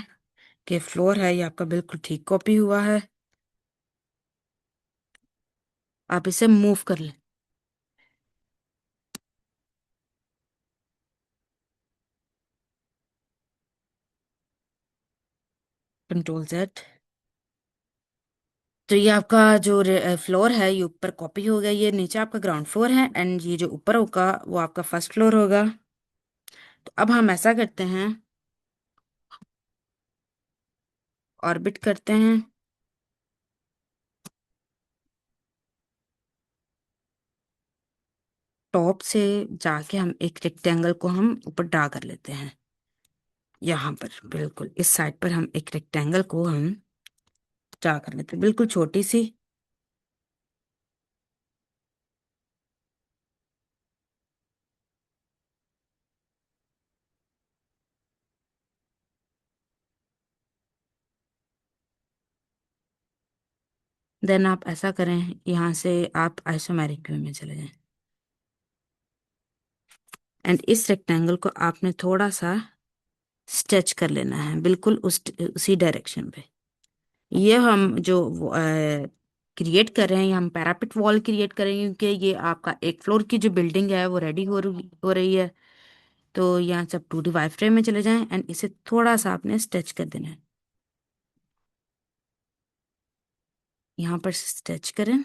कि फ्लोर है ये आपका बिल्कुल ठीक कॉपी हुआ है। आप इसे मूव कर लें। Control Z। तो ये आपका जो फ्लोर है ये ऊपर कॉपी हो गया, ये नीचे आपका ग्राउंड फ्लोर है एंड ये जो ऊपर होगा वो आपका फर्स्ट फ्लोर होगा। तो अब हम ऐसा करते हैं, ऑर्बिट करते हैं। टॉप से जाके हम एक रेक्टेंगल को हम ऊपर ड्रा कर लेते हैं। यहाँ पर बिल्कुल इस साइड पर हम एक रेक्टेंगल को हम ड्रा कर लेते हैं, बिल्कुल छोटी सी। देन आप ऐसा करें, यहाँ से आप आइसोमेरिक व्यू में चले जाएं एंड इस रेक्टेंगल को आपने थोड़ा सा स्ट्रेच कर लेना है, बिल्कुल उसी डायरेक्शन पे। ये हम जो क्रिएट कर रहे हैं, ये हम पैरापिट वॉल क्रिएट करेंगे क्योंकि ये आपका एक फ्लोर की जो बिल्डिंग है वो रेडी हो रही है। तो यहाँ से आप 2D वाई फ्रेम में चले जाएं एंड इसे थोड़ा सा आपने स्ट्रेच कर देना है। यहाँ पर स्ट्रेच करें।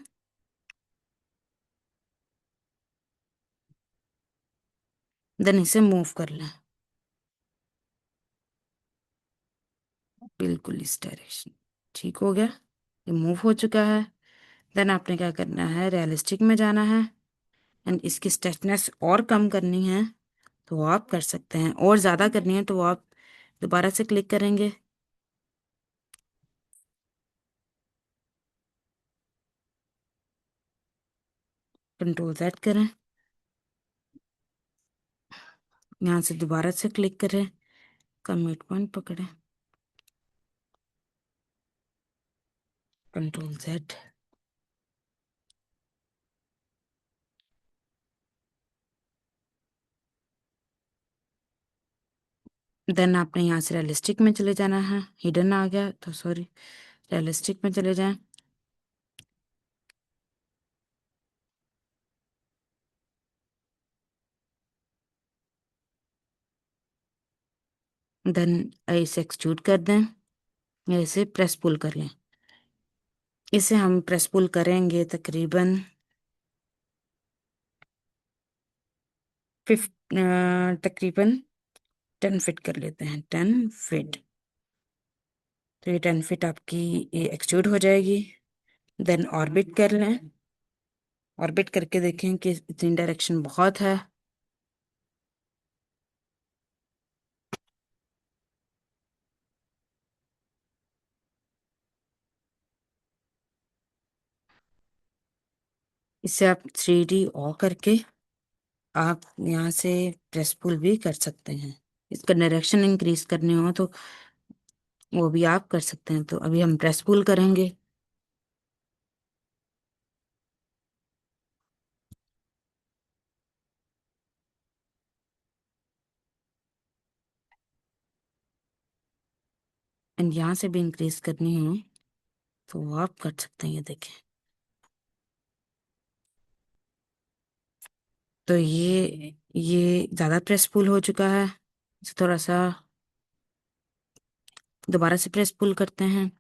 देन इसे मूव कर लें। बिल्कुल इस डायरेक्शन। ठीक हो गया, ये मूव हो चुका है। देन आपने क्या करना है, रियलिस्टिक में जाना है एंड इसकी स्टिफनेस और कम करनी है तो वो आप कर सकते हैं, और ज़्यादा करनी है तो वो आप दोबारा से क्लिक करेंगे, कंट्रोल Z करें, यहाँ से दोबारा से क्लिक करें, कमिट पॉइंट पकड़ें, कंट्रोल Z। देन आपने यहाँ से रियलिस्टिक में चले जाना है, हिडन आ गया तो सॉरी, रियलिस्टिक में चले जाएं। देन इसे एक्सट्रूड कर दें या इसे प्रेस पुल कर लें। इसे हम प्रेस पुल करेंगे तकरीबन 10 फीट कर लेते हैं, 10 फीट। तो ये 10 फीट आपकी ये एक्सट्रूड हो जाएगी। देन ऑर्बिट कर लें, ऑर्बिट करके देखें कि इतनी डायरेक्शन बहुत है। इसे आप 3D ऑ करके आप यहाँ से प्रेस पुल भी कर सकते हैं। इसका डायरेक्शन इंक्रीज करनी हो तो वो भी आप कर सकते हैं। तो अभी हम प्रेस पुल करेंगे। एंड यहाँ से भी इंक्रीज करनी हो तो वो आप कर सकते हैं, ये देखें। तो ये ज़्यादा प्रेस पुल हो चुका है, इसे थोड़ा सा दोबारा से प्रेस पुल करते हैं।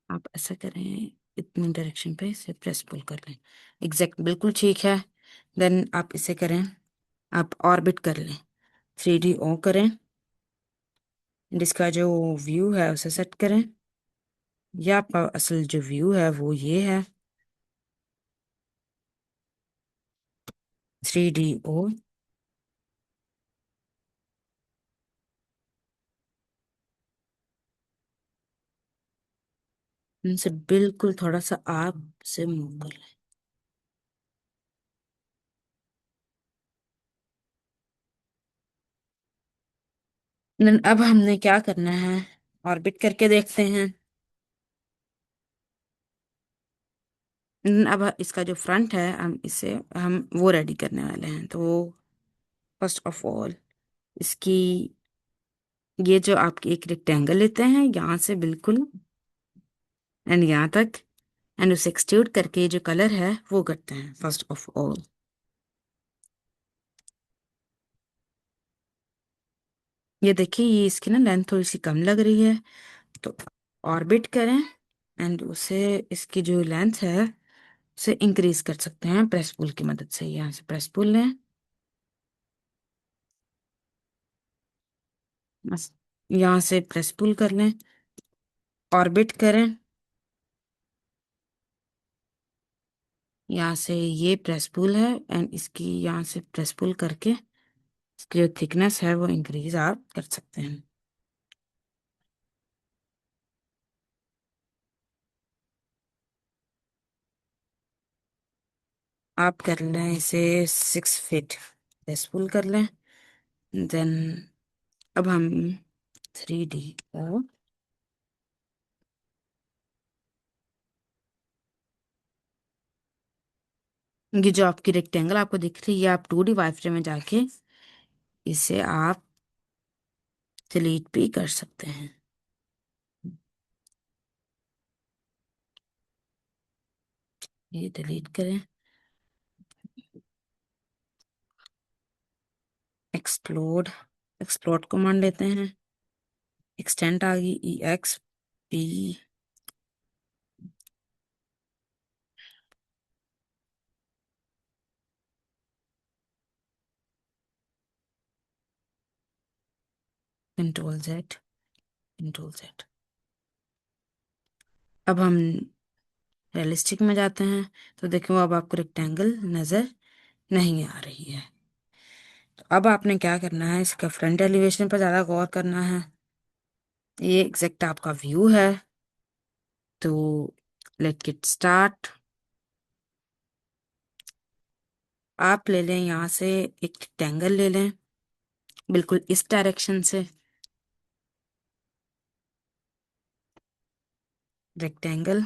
आप ऐसा करें, इतनी डायरेक्शन पे इसे प्रेस पुल कर लें, एग्जैक्ट बिल्कुल ठीक है। देन आप इसे करें, आप ऑर्बिट कर लें, 3D ओ करें, जिसका जो व्यू है उसे सेट करें। या आपका असल जो व्यू है वो ये है, 3D ओ। इनसे बिल्कुल थोड़ा सा आप से मूव कर लें। Then अब हमने क्या करना है, ऑर्बिट करके देखते हैं। अब इसका जो फ्रंट है हम वो रेडी करने वाले हैं। तो फर्स्ट ऑफ ऑल इसकी ये जो आपकी एक रेक्टेंगल लेते हैं यहाँ से बिल्कुल एंड यहाँ तक, एंड उसे एक्सट्रूड करके जो कलर है वो करते हैं फर्स्ट ऑफ ऑल। ये देखिए, ये इसकी ना लेंथ थोड़ी सी कम लग रही है, तो ऑर्बिट करें एंड उसे, इसकी जो लेंथ है उसे इंक्रीज कर सकते हैं प्रेस पुल की मदद से। यहाँ से प्रेस पुल लें, बस यहाँ से प्रेस पुल कर लें, ऑर्बिट करें, यहाँ से ये प्रेस पुल है एंड इसकी यहाँ से प्रेस पुल करके इसकी जो थिकनेस है वो इंक्रीज आप कर सकते हैं। आप कर लें इसे 6 फीट, प्रेस पुल कर लें। देन अब हम 3D ओ, ये जो आपकी रेक्टेंगल आपको दिख रही है, आप 2D वाई फ्रेम में जाके इसे आप डिलीट भी कर सकते हैं। ये डिलीट करें, एक्सप्लोड, एक्सप्लोड कमांड लेते हैं, एक्सटेंट आ गई EXP, control Z, control Z। अब हम रियलिस्टिक में जाते हैं, तो देखो अब आपको रेक्टेंगल नजर नहीं आ रही है। तो अब आपने क्या करना है, इसका फ्रंट एलिवेशन पर ज्यादा गौर करना है। ये एग्जैक्ट आपका व्यू है। तो लेट गेट स्टार्ट। आप ले लें यहाँ से एक रेक्टेंगल ले लें, बिल्कुल इस डायरेक्शन से रेक्टेंगल।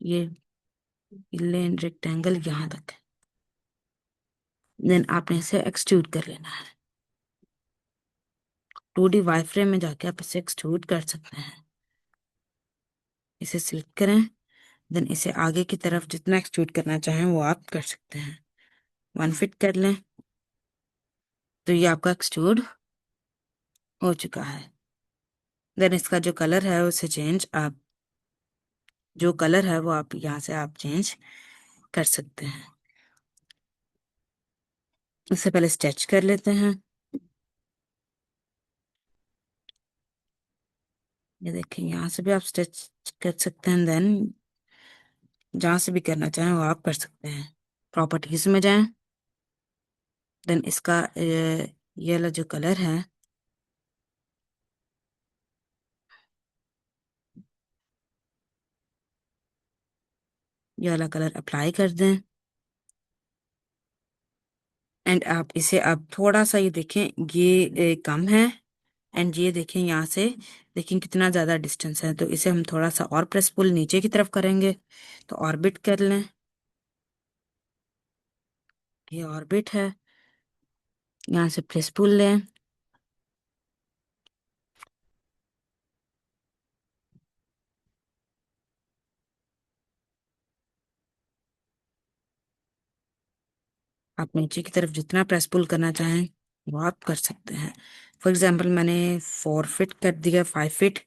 ये लें रेक्टेंगल यहाँ तक। देन आपने इसे एक्सट्रूड कर लेना है। 2D वाई फ्रेम में जाके आप इसे एक्सट्रूड कर सकते हैं। इसे सिलेक्ट करें, देन इसे आगे की तरफ जितना एक्सट्रूड करना चाहें वो आप कर सकते हैं। 1 फीट कर लें, तो ये आपका एक्सट्रूड हो चुका है। देन इसका जो कलर है उसे चेंज आप, जो कलर है वो आप यहाँ से आप चेंज कर सकते हैं। इससे पहले स्केच कर लेते हैं। ये देखिए यहाँ से भी आप स्केच कर सकते हैं। देन जहाँ से भी करना चाहें वो आप कर सकते हैं। प्रॉपर्टीज में जाएं, देन इसका ये वाला जो कलर है, ये वाला कलर अप्लाई कर दें। एंड आप इसे अब थोड़ा सा ये देखें, ये कम है। एंड ये देखें यहाँ से, देखें कितना ज़्यादा डिस्टेंस है। तो इसे हम थोड़ा सा और प्रेस पुल नीचे की तरफ करेंगे, तो ऑर्बिट कर लें। ये ऑर्बिट है, यहाँ से प्रेस पुल लें। आप नीचे की तरफ जितना प्रेस पुल करना चाहें वो आप कर सकते हैं। फॉर एग्जाम्पल मैंने 4 फीट कर दिया, 5 फीट।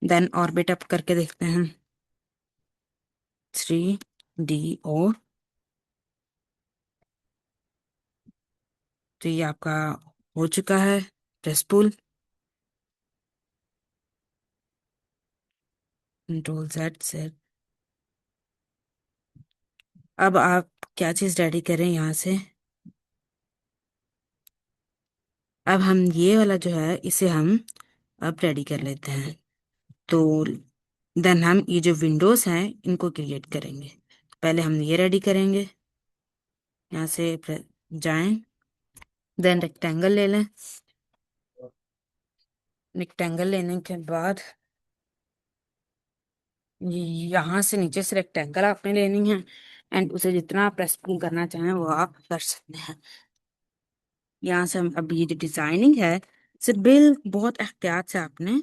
देन ऑर्बिट अप करके देखते हैं। 3D O। तो ये आपका हो चुका है प्रेस पुल। Control Z। अब आप क्या चीज़ रेडी करें यहाँ से। अब हम ये वाला जो है इसे हम अब रेडी कर लेते हैं। तो देन हम ये जो विंडोज हैं इनको क्रिएट करेंगे। पहले हम ये रेडी करेंगे, यहाँ से जाएं। देन रेक्टेंगल ले लें। रेक्टेंगल लेने के बाद यहाँ से नीचे से रेक्टेंगल आपने लेनी है। एंड उसे जितना प्रेस पुल करना चाहें वो आप कर सकते हैं। यहाँ से हम अब ये जो डिजाइनिंग है, सिर्फ बहुत एहतियात से आपने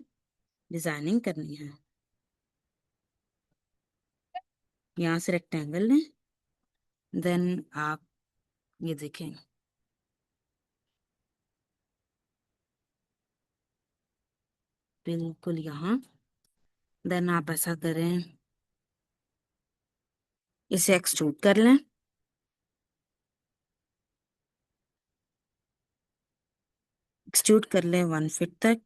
डिजाइनिंग करनी है। यहाँ से रेक्टेंगल लें, देन आप ये देखें, बिल्कुल यहाँ। देन आप ऐसा करें, इसे एक्सट्रूड कर लें। एक्सट्रूड कर लें 1 फीट तक।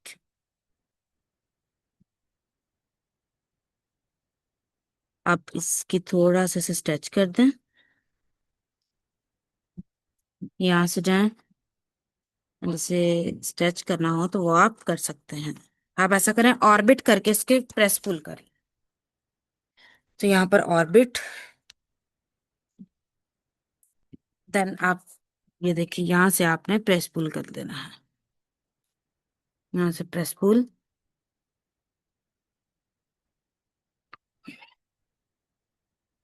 आप इसकी थोड़ा सा स्ट्रेच कर दें। यहाँ से जाएं, जैसे स्ट्रेच करना हो तो वो आप कर सकते हैं। आप ऐसा करें, ऑर्बिट करके इसके प्रेस पुल करें। तो यहाँ पर ऑर्बिट, देन आप ये देखिए यहाँ से आपने प्रेस पुल कर देना है। यहाँ से प्रेस पुल।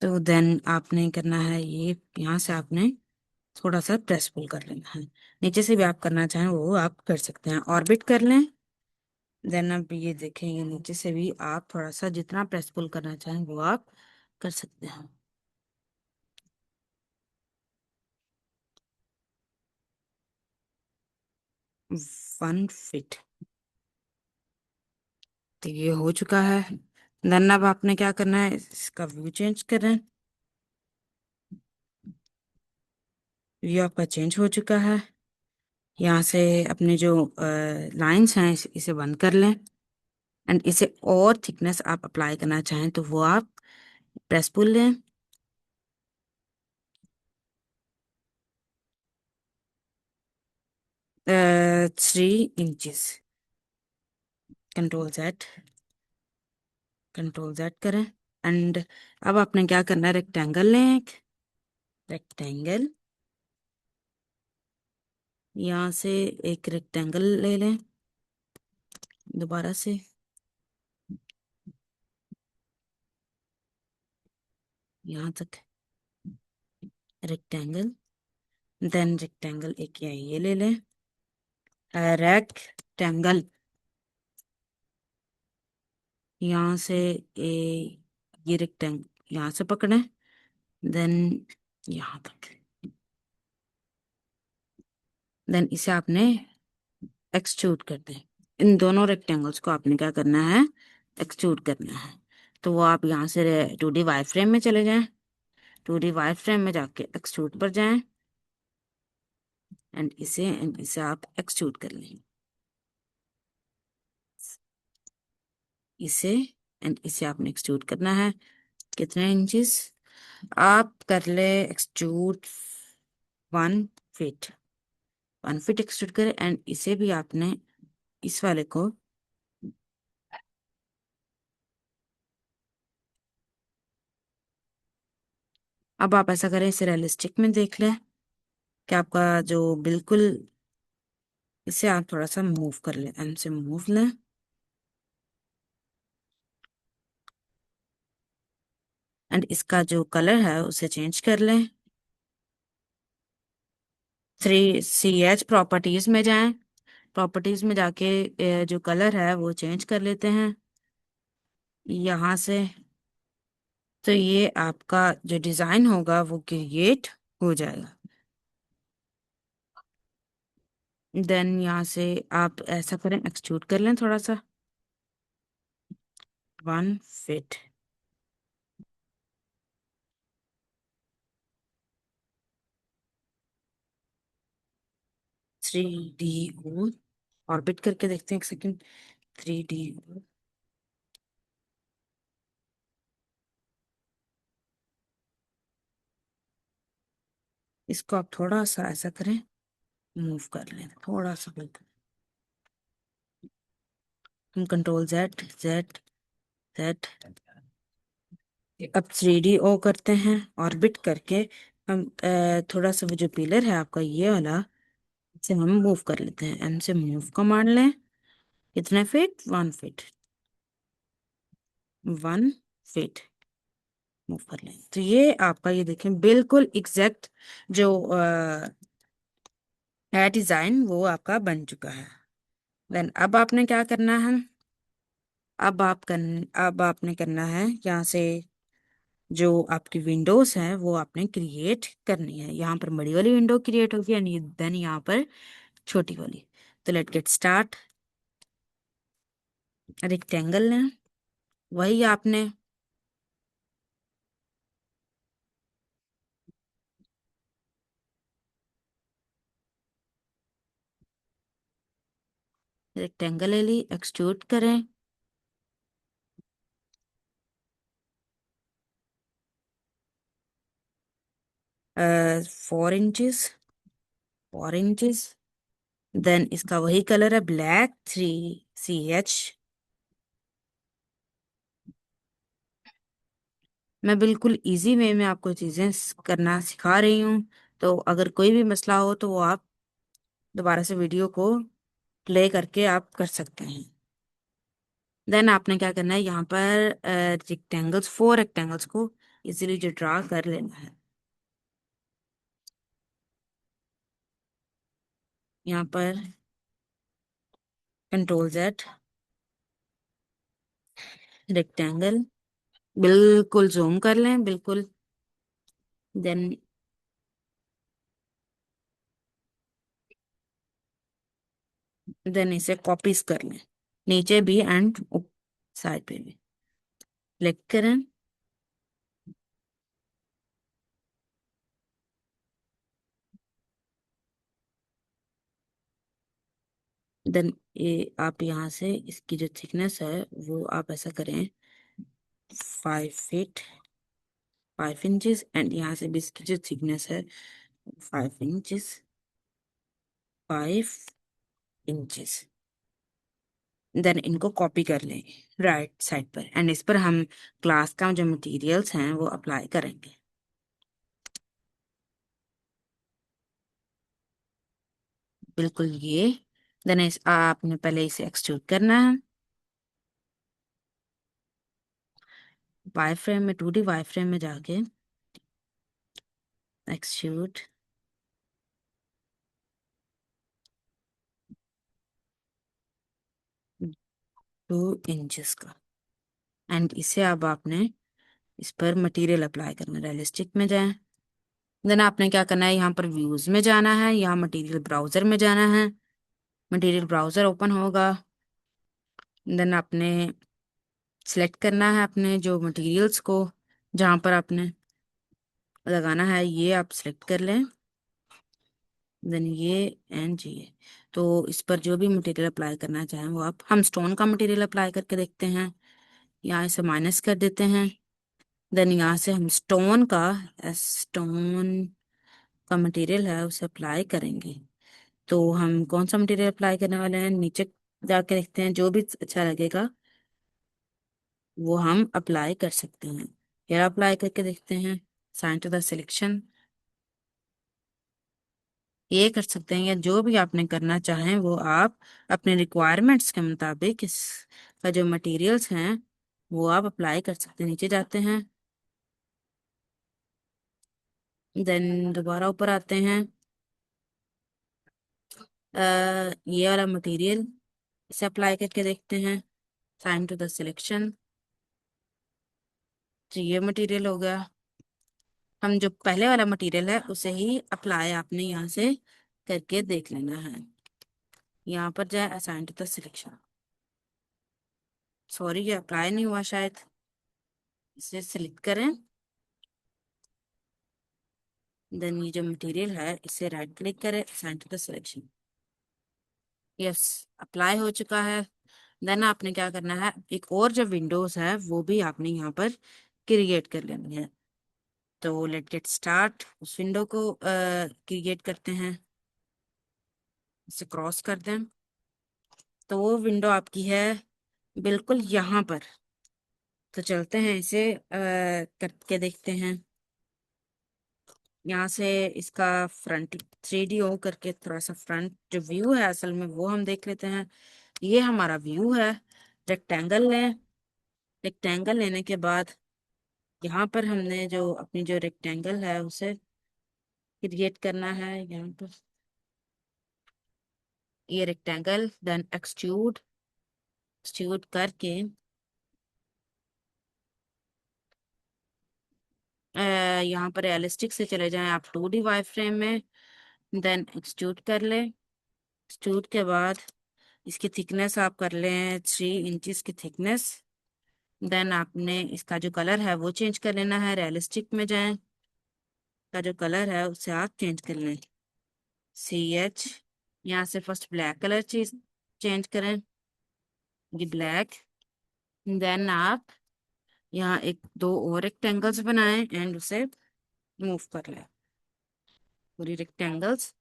तो देन आपने करना है ये, यहाँ से आपने थोड़ा सा प्रेस पुल कर लेना है। नीचे से भी आप करना चाहें वो आप कर सकते हैं, ऑर्बिट कर लें। देन अब ये देखेंगे नीचे से भी आप थोड़ा सा जितना प्रेस पुल करना चाहें वो आप कर सकते हैं। 1 फीट। तो ये हो चुका है। देन अब आपने क्या करना है, इसका व्यू चेंज करें। व्यू आपका चेंज हो चुका है। यहाँ से अपने जो लाइंस हैं इसे बंद कर लें। एंड इसे और थिकनेस आप अप्लाई करना चाहें तो वो आप प्रेस पुल लें। 3 inches. Control Z। Control Z करें। एंड अब आपने क्या करना है, रेक्टेंगल लें एक। रेक्टेंगल, यहाँ से एक रेक्टेंगल ले लें दोबारा से। यहाँ तक रेक्टेंगल। देन रेक्टेंगल एक ये ले लें। रेक्टेंगल, यहाँ से ये रेक्टेंगल यहाँ से पकड़ें। देन यहाँ तक। देन इसे आपने एक्सट्रूड कर दें। इन दोनों रेक्टेंगल्स को आपने क्या करना है, एक्सट्रूड करना है। तो वो आप यहाँ से 2D वाई फ्रेम में चले जाएं। 2D वाई फ्रेम में जाके एक्सट्रूड पर जाएं। एंड इसे आप एक्सट्रूड कर लें। इसे एंड इसे आपने एक्सट्रूड करना है। कितने इंचेस आप कर ले एक्सट्रूड? 1 फीट। 1 फीट एक्सट्रूड करें। एंड इसे भी आपने इस वाले को अब आप ऐसा करें, इसे रियलिस्टिक में देख लें कि आपका जो बिल्कुल, इसे आप थोड़ा सा मूव कर लें। एंड से मूव लें। एंड इसका जो कलर है उसे चेंज कर लें। 3CH प्रॉपर्टीज में जाएं। प्रॉपर्टीज में जाके जो कलर है वो चेंज कर लेते हैं यहाँ से। तो ये आपका जो डिजाइन होगा वो क्रिएट हो जाएगा। देन यहाँ से आप ऐसा करें, एक्सट्रूड कर लें थोड़ा सा। 1 फीट। 3D ऑर्बिट करके देखते हैं, एक सेकंड। 3D। इसको आप थोड़ा सा ऐसा करें, मूव कर लें थोड़ा सा बिल्कुल। हम कंट्रोल Z Z। अब 3D करते हैं ऑर्बिट करके। हम थोड़ा सा वो जो पिलर है आपका ये वाला, इसे हम मूव कर लेते हैं। एम से मूव कमांड लें। कितने फीट? 1 फीट। 1 फीट मूव कर लें। तो ये आपका, ये देखें बिल्कुल एग्जैक्ट जो है डिजाइन वो आपका बन चुका है। देन अब आपने क्या करना है, अब आपने करना है यहाँ से जो आपकी विंडोज हैं वो आपने क्रिएट करनी है। यहाँ पर बड़ी वाली विंडो क्रिएट होगी एंड देन यहाँ पर छोटी वाली। तो लेट गेट स्टार्ट। रेक्टेंगल लें, वही आपने रेक्टेंगल ले ली, एक्सट्रूड करें। 4 इंचेस। 4 इंचेस। देन इसका वही कलर है, ब्लैक। 3CH। मैं बिल्कुल इजी वे में आपको चीजें करना सिखा रही हूँ। तो अगर कोई भी मसला हो तो वो आप दोबारा से वीडियो को प्ले करके आप कर सकते हैं। देन आपने क्या करना है, यहाँ पर रेक्टेंगल्स, 4 रेक्टेंगल्स को इजीली जो ड्रा कर लेना है। यहाँ पर कंट्रोल Z। रेक्टेंगल बिल्कुल जूम कर लें बिल्कुल। देन इसे कॉपीज कर लें, नीचे भी एंड साइड पे भी। क्लिक करें। देन ये आप यहाँ से इसकी जो थिकनेस है वो आप ऐसा करें 5 फीट 5 इंचेस, एंड यहाँ से भी इसकी जो थिकनेस है 5 इंचेस 5 इंचेस। देन इनको कॉपी कर लें राइट साइड पर, एंड इस पर हम क्लास का जो मटेरियल्स हैं वो अप्लाई करेंगे। बिल्कुल ये। देन इस आपने पहले इसे एक्सट्रूड करना है वाई फ्रेम में, 2D वाई फ्रेम में जाके एक्सट्रूड 2 इंचेस का, एंड इसे अब आपने इस पर मटेरियल अप्लाई करना है। रियलिस्टिक में जाएं, देन आपने क्या करना है, यहाँ पर व्यूज में जाना है, यहाँ मटेरियल ब्राउजर में जाना है। मटेरियल ब्राउजर ओपन होगा, देन आपने सिलेक्ट करना है अपने जो मटेरियल्स को, जहाँ पर आपने लगाना है ये आप सिलेक्ट कर लें। देन ये एंड ये, तो इस पर जो भी मटेरियल अप्लाई करना चाहें वो आप, हम स्टोन का मटेरियल अप्लाई करके देखते हैं। यहाँ इसे माइनस कर देते हैं। देन यहाँ से हम स्टोन का मटेरियल है उसे अप्लाई करेंगे। तो हम कौन सा मटेरियल अप्लाई करने वाले हैं, नीचे जाके देखते हैं, जो भी अच्छा लगेगा वो हम अप्लाई कर सकते हैं। हेयर अप्लाई करके देखते हैं, साइन टू द सिलेक्शन, ये कर सकते हैं, या जो भी आपने करना चाहें वो आप अपने रिक्वायरमेंट्स के मुताबिक इस का जो मटेरियल्स हैं वो आप अप्लाई कर सकते हैं। नीचे जाते हैं, देन दोबारा ऊपर आते हैं। ये वाला मटेरियल इसे अप्लाई करके देखते हैं, साइन टू द सिलेक्शन, तो ये मटेरियल हो गया। हम जो पहले वाला मटेरियल है उसे ही अप्लाई आपने यहाँ से करके देख लेना है। यहाँ पर जाए assign to the selection, sorry ये अप्लाई नहीं हुआ शायद, इसे सिलेक्ट करें। देन ये जो मटेरियल है इसे राइट क्लिक करें, assign to the selection, yes apply हो चुका है। देन आपने क्या करना है, एक और जो विंडोज है वो भी आपने यहाँ पर क्रिएट कर लेनी है। तो लेट गेट स्टार्ट, उस विंडो को क्रिएट करते हैं, इसे क्रॉस कर दें। तो वो विंडो आपकी है बिल्कुल यहाँ पर। तो चलते हैं इसे करके देखते हैं। यहाँ से इसका फ्रंट 3D ओ करके थोड़ा सा फ्रंट जो व्यू है असल में वो हम देख लेते हैं। ये हमारा व्यू है। रेक्टेंगल लें, रेक्टेंगल लेने के बाद यहाँ पर हमने जो अपनी जो रेक्टेंगल है उसे क्रिएट करना है। यहाँ पर ये रेक्टेंगल, देन एक्सट्रूड, एक्सट्रूड करके यहाँ पर रियलिस्टिक से चले जाएं आप 2D वाई फ्रेम में, देन एक्सट्रूड कर लें। एक्सट्रूड के बाद इसकी थिकनेस आप कर लें 3 इंचेस की थिकनेस। देन आपने इसका जो कलर है वो चेंज कर लेना है। रियलिस्टिक में जाएं, का जो कलर है उसे आप चेंज कर लें, CH। यहाँ से फर्स्ट ब्लैक कलर चीज चेंज करें, ये ब्लैक। देन आप यहाँ एक दो और रेक्टेंगल्स बनाएं एंड उसे मूव कर लें, पूरी रेक्टेंगल्स।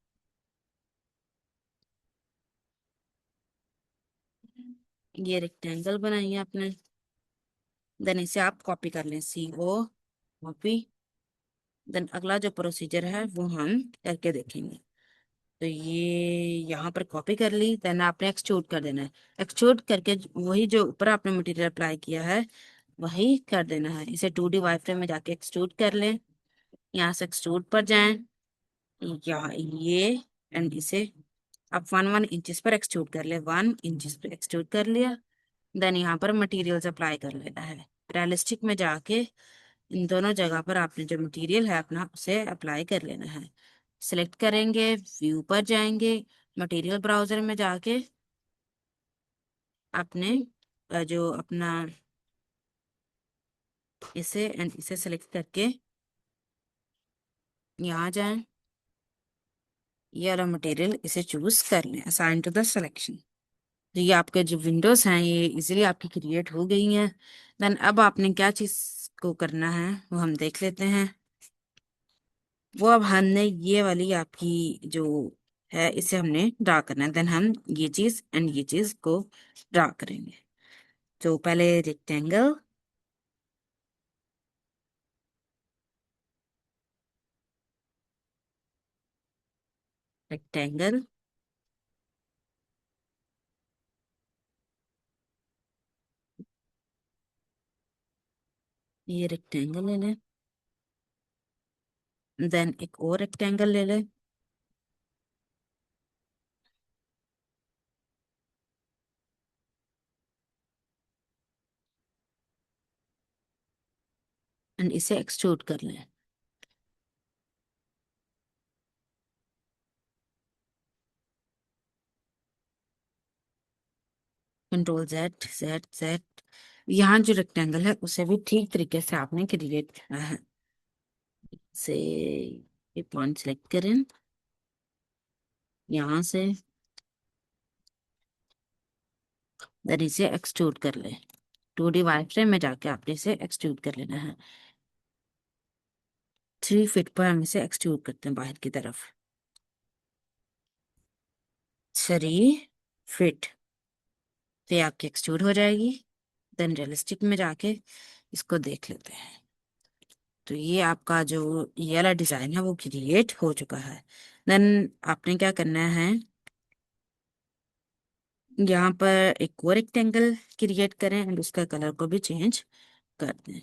ये रेक्टेंगल बनाइए आपने, देन इसे आप कॉपी कर लें, CO कॉपी। देन अगला जो प्रोसीजर है वो हम करके देखेंगे। तो ये यहाँ पर कॉपी कर ली, देन आपने एक्सट्रूड कर देना है। एक्सट्रूड करके वही जो ऊपर आपने मटेरियल अप्लाई किया है वही कर देना है। इसे 2D वाई फ्रेम में जाके एक्सट्रूड कर लें, यहाँ से एक्सट्रूड पर जाएं, यहाँ ये, एंड इसे आप 1 1 इंचेस पर एक्सट्रूड कर ले, 1 इंचेस पर एक्सट्रूड कर लिया। देन यहाँ पर मटेरियल्स अप्लाई कर लेना है। रियलिस्टिक में जाके इन दोनों जगह पर आपने जो मटेरियल है अपना उसे अप्लाई कर लेना है। सिलेक्ट करेंगे, व्यू पर जाएंगे, मटेरियल ब्राउजर में जाके आपने जो अपना इसे एंड इसे सिलेक्ट करके यहाँ जाएं, ये वाला मटेरियल इसे चूज कर लें, असाइन टू द सिलेक्शन। तो ये आपके जो विंडोज हैं ये इजीली आपकी क्रिएट हो गई हैं। देन अब आपने क्या चीज को करना है वो हम देख लेते हैं। वो अब हमने ये वाली आपकी जो है इसे हमने ड्रा करना है। देन हम ये चीज एंड ये चीज को ड्रा करेंगे। तो पहले रेक्टेंगल, रेक्टेंगल, ये रेक्टेंगल ले लें। देन एक और रेक्टेंगल ले लें। एंड इसे एक्सट्रूड कर लें। Control Z Z Z. यहाँ जो रेक्टेंगल है उसे भी ठीक तरीके से आपने क्रिएट करना है। से ये पॉइंट सेलेक्ट करें। यहाँ से देन इसे एक्सट्रूड कर लें। 2D वाई फ्रेम में जाके आपने इसे एक्सट्रूड कर लेना है। 3 फीट पर हम इसे एक्सट्रूड करते हैं बाहर की तरफ। 3 फीट पे आपकी एक्सट्रूड हो जाएगी। देन रियलिस्टिक में जाके इसको देख लेते हैं। तो ये आपका जो ये वाला डिजाइन है वो क्रिएट हो चुका है। देन आपने क्या करना है, यहाँ पर एक और रेक्टेंगल क्रिएट करें एंड उसका कलर को भी चेंज कर दें।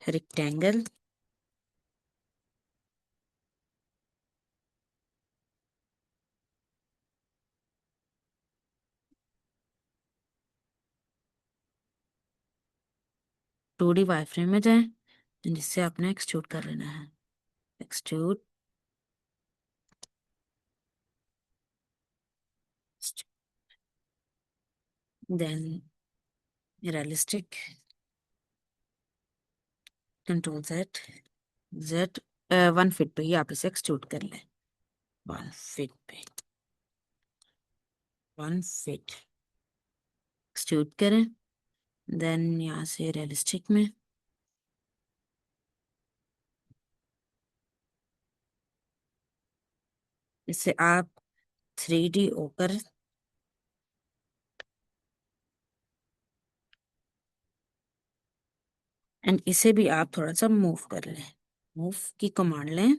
रेक्टेंगल, 2D वाई फ्रेम में जाएं जिससे आपने एक्सट्रूड कर लेना है। Extrude, then realistic, control Z Z. 1 feet पे ही आप इसे एक्सट्रूड कर लें। 1 फीट पे, 1 फीट एक्सट्रूड करें। देन यहाँ से रियलिस्टिक में इसे आप 3D होकर एंड इसे भी आप थोड़ा सा मूव कर लें। मूव की कमांड लें।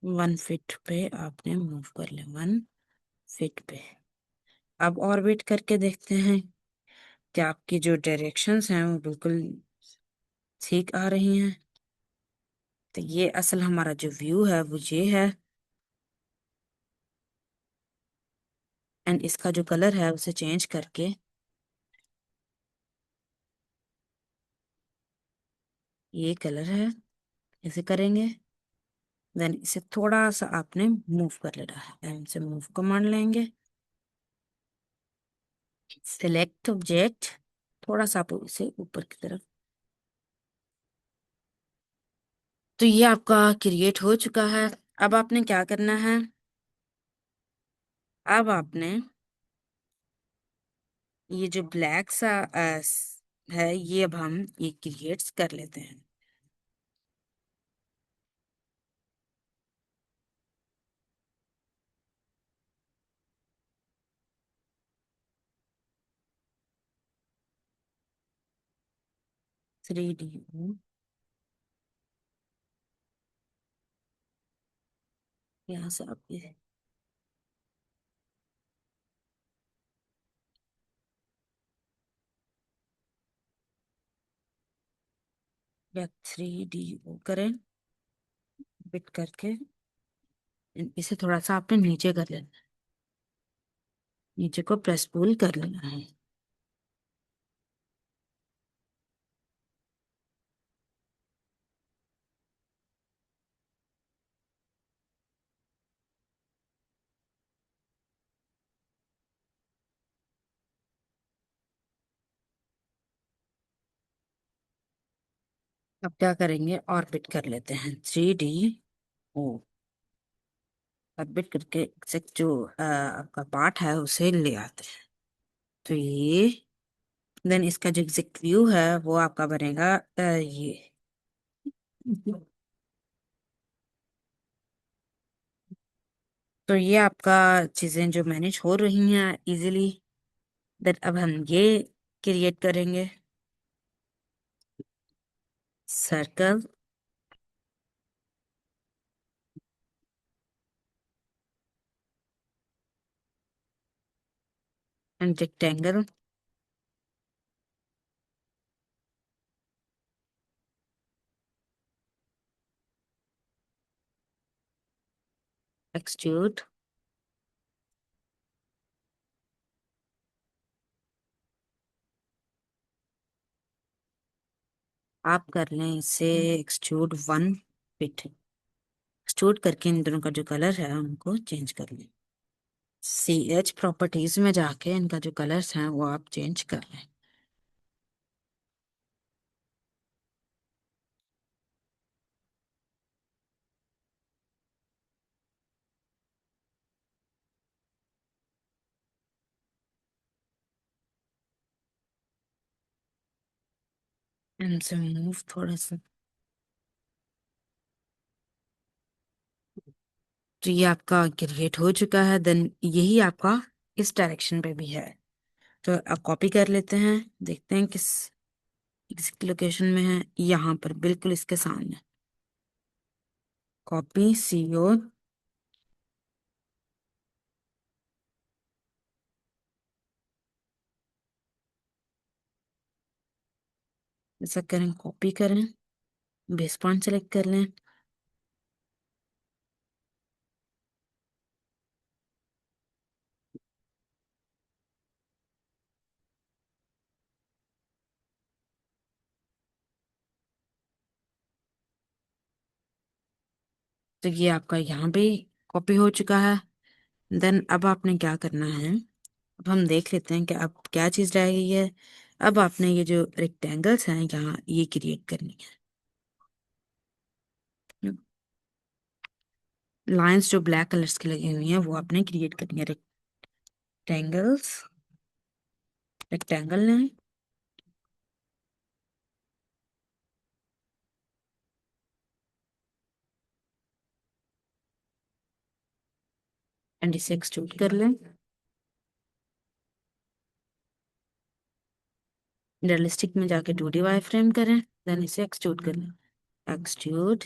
1 फीट पे आपने मूव कर लें। 1 फीट पे अब ऑर्बिट करके देखते हैं कि आपकी जो डायरेक्शंस हैं वो बिल्कुल ठीक आ रही हैं। तो ये असल हमारा जो व्यू है वो ये है। एंड इसका जो कलर है उसे चेंज करके ये कलर है, इसे करेंगे। देन इसे थोड़ा सा आपने मूव कर लेना है। एम से मूव कमांड लेंगे। सिलेक्ट ऑब्जेक्ट, थोड़ा सा आप इसे ऊपर की तरफ। तो ये आपका क्रिएट हो चुका है। अब आपने क्या करना है, अब आपने ये जो ब्लैक सा है ये अब हम ये क्रिएट कर लेते हैं। थ्री डी यहाँ से आप ये या 3D करें बिट करके इसे थोड़ा सा आपने नीचे कर लेना है। नीचे को प्रेस पुल कर लेना है। अब क्या करेंगे, ऑर्बिट कर लेते हैं 3D। ओ, ऑर्बिट करके एग्जैक्ट जो आपका पार्ट है उसे ले आते हैं। तो ये, देन इसका जो एग्जैक्ट व्यू है वो आपका बनेगा ये। तो ये आपका चीजें जो मैनेज हो रही हैं इजीली। देन अब हम ये क्रिएट करेंगे, सर्कल एंड रेक्टेंगल। एक्सट्रूड। आप कर लें इसे एक्सट्रूड 1 फीट। एक्सट्रूड करके इन दोनों का जो कलर है उनको चेंज कर लें। CH प्रॉपर्टीज में जाके इनका जो कलर्स हैं वो आप चेंज कर लें। इनसे मूव थोड़ा सा। तो ये आपका क्रिएट हो चुका है। देन यही आपका इस डायरेक्शन पे भी है। तो आप कॉपी कर लेते हैं, देखते हैं किस एग्जैक्ट लोकेशन में है। यहाँ पर बिल्कुल इसके सामने। Copy CO। ऐसा करें, कॉपी करें, बेस पॉइंट सेलेक्ट कर लें। तो ये आपका यहाँ पे कॉपी हो चुका है। देन अब आपने क्या करना है, अब हम देख लेते हैं कि अब क्या चीज़ रह गई है। अब आपने ये जो रेक्टेंगल्स हैं यहाँ ये क्रिएट करनी है। लाइंस जो ब्लैक कलर्स की लगी हुई हैं वो आपने क्रिएट करनी है। रेक्टेंगल्स, रेक्टेंगल ने एंड इसे एक्सट्रूड कर लें। रियलिस्टिक में जाके 2D वाई फ्रेम करें, देन इसे एक्सट्रूड कर लें। एक्सट्रूड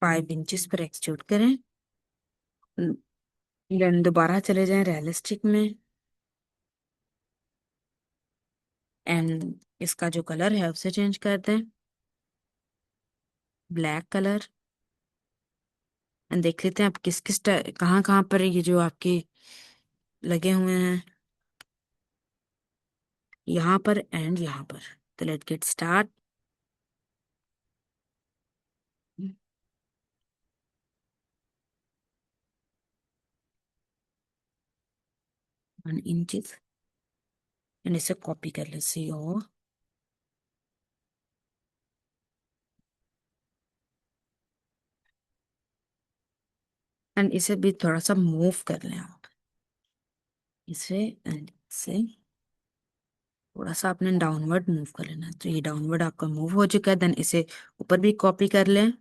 5 इंचेस पर एक्सट्रूड करें। देन दोबारा चले जाएं रियलिस्टिक में, एंड इसका जो कलर है उसे चेंज कर दें, ब्लैक कलर। एंड देख लेते हैं आप किस किस कहाँ कहाँ पर ये जो आपके लगे हुए हैं, यहाँ पर एंड यहाँ पर। तो let get start. 1 inch and इसे कॉपी कर ले, CO। एंड इसे भी थोड़ा सा मूव कर लें आप, इसे एंड इसे थोड़ा सा आपने डाउनवर्ड मूव कर लेना। तो ये डाउनवर्ड आपका मूव हो चुका है। देन इसे ऊपर भी कॉपी कर लें।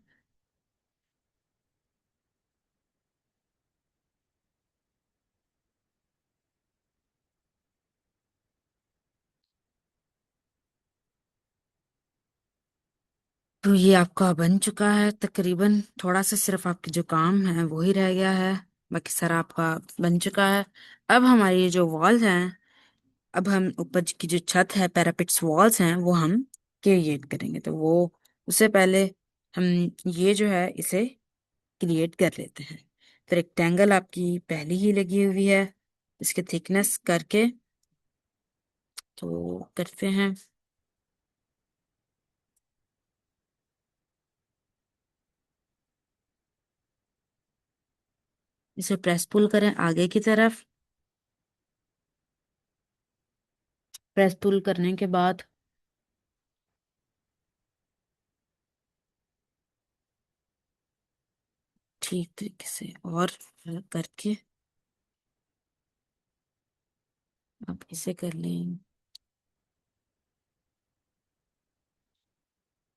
तो ये आपका बन चुका है तकरीबन। थोड़ा सा सिर्फ आपके जो काम है वो ही रह गया है, बाकी सारा आपका बन चुका है। अब हमारी ये जो वॉल्स हैं, अब हम ऊपर की जो छत है, पैरापिट्स वॉल्स हैं, वो हम क्रिएट करेंगे। तो वो उससे पहले हम ये जो है इसे क्रिएट कर लेते हैं। तो रेक्टेंगल आपकी पहले ही लगी हुई है, इसके थिकनेस करके तो करते हैं। इसे प्रेस पुल करें आगे की तरफ। प्रेस पुल करने के बाद ठीक तरीके से और करके आप इसे कर लें।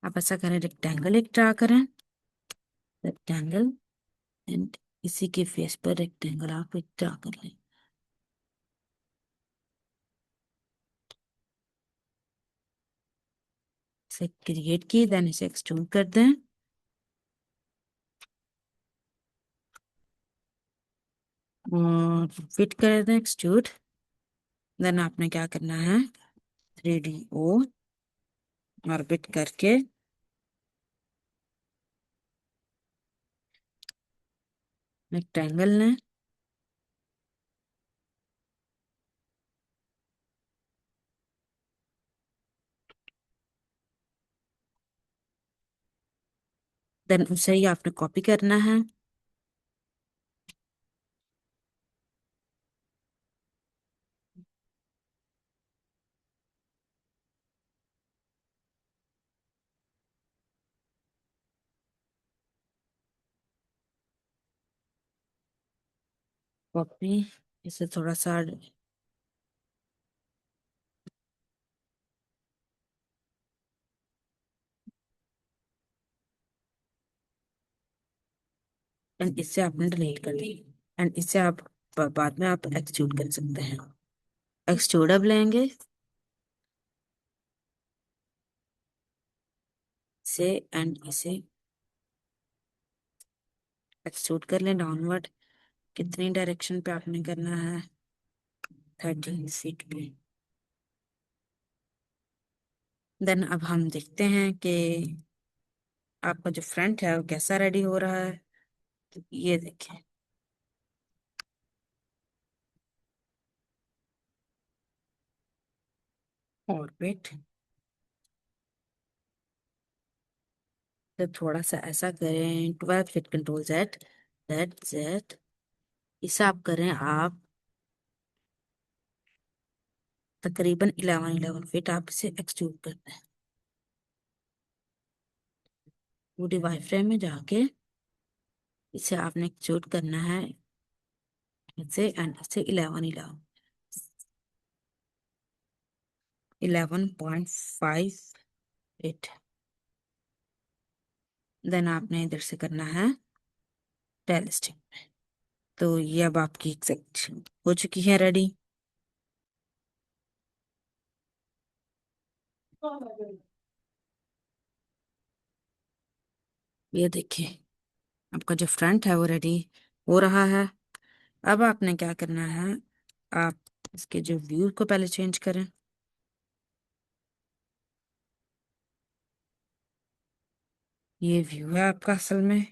आप ऐसा करें, रेक्टेंगल एक ड्रा करें, रेक्टेंगल, एंड इसी के फेस पर रेक्टेंगल आप एक ड्रा कर लें। इसे क्रिएट किए, देन इसे एक्सट्रूड कर दें। और फिट कर दें एक्सट्रूड। देन आपने क्या करना है, 3DO ऑर्बिट करके रेक्टेंगल लें, देन उसे ही आपने कॉपी करना है। कॉपी, इसे थोड़ा सा एंड इससे आपने डिलीट कर दी। एंड इससे आप बाद में आप एक्सट्रूड कर सकते हैं। एक्सट्रूड अब लेंगे से, एंड इसे एक्सट्रूड कर लें डाउनवर्ड। कितनी डायरेक्शन पे आपने करना है, 13 फीट पे। देन अब हम देखते हैं कि आपका जो फ्रंट है वो कैसा रेडी हो रहा है। तो ये देखें, ऑर्बिट, तो थोड़ा सा ऐसा करें, 12 फीट, कंट्रोल Z, Z, इसे आप करें आप तकरीबन 11 फीट, आप इसे एक्सट्रूड करते हैं। पूरी वाई फ्रेम में जाके इसे आपने एक्सट्रूड करना है इसे, एंड इसे 11.5 फीट। देन आपने इधर से करना है टेलिस्टिक। तो ये अब आपकी एक सेक्शन हो चुकी है रेडी। ये देखिए, आपका जो फ्रंट है वो रेडी हो रहा है। अब आपने क्या करना है, आप इसके जो व्यू को पहले चेंज करें। ये व्यू है आपका असल में।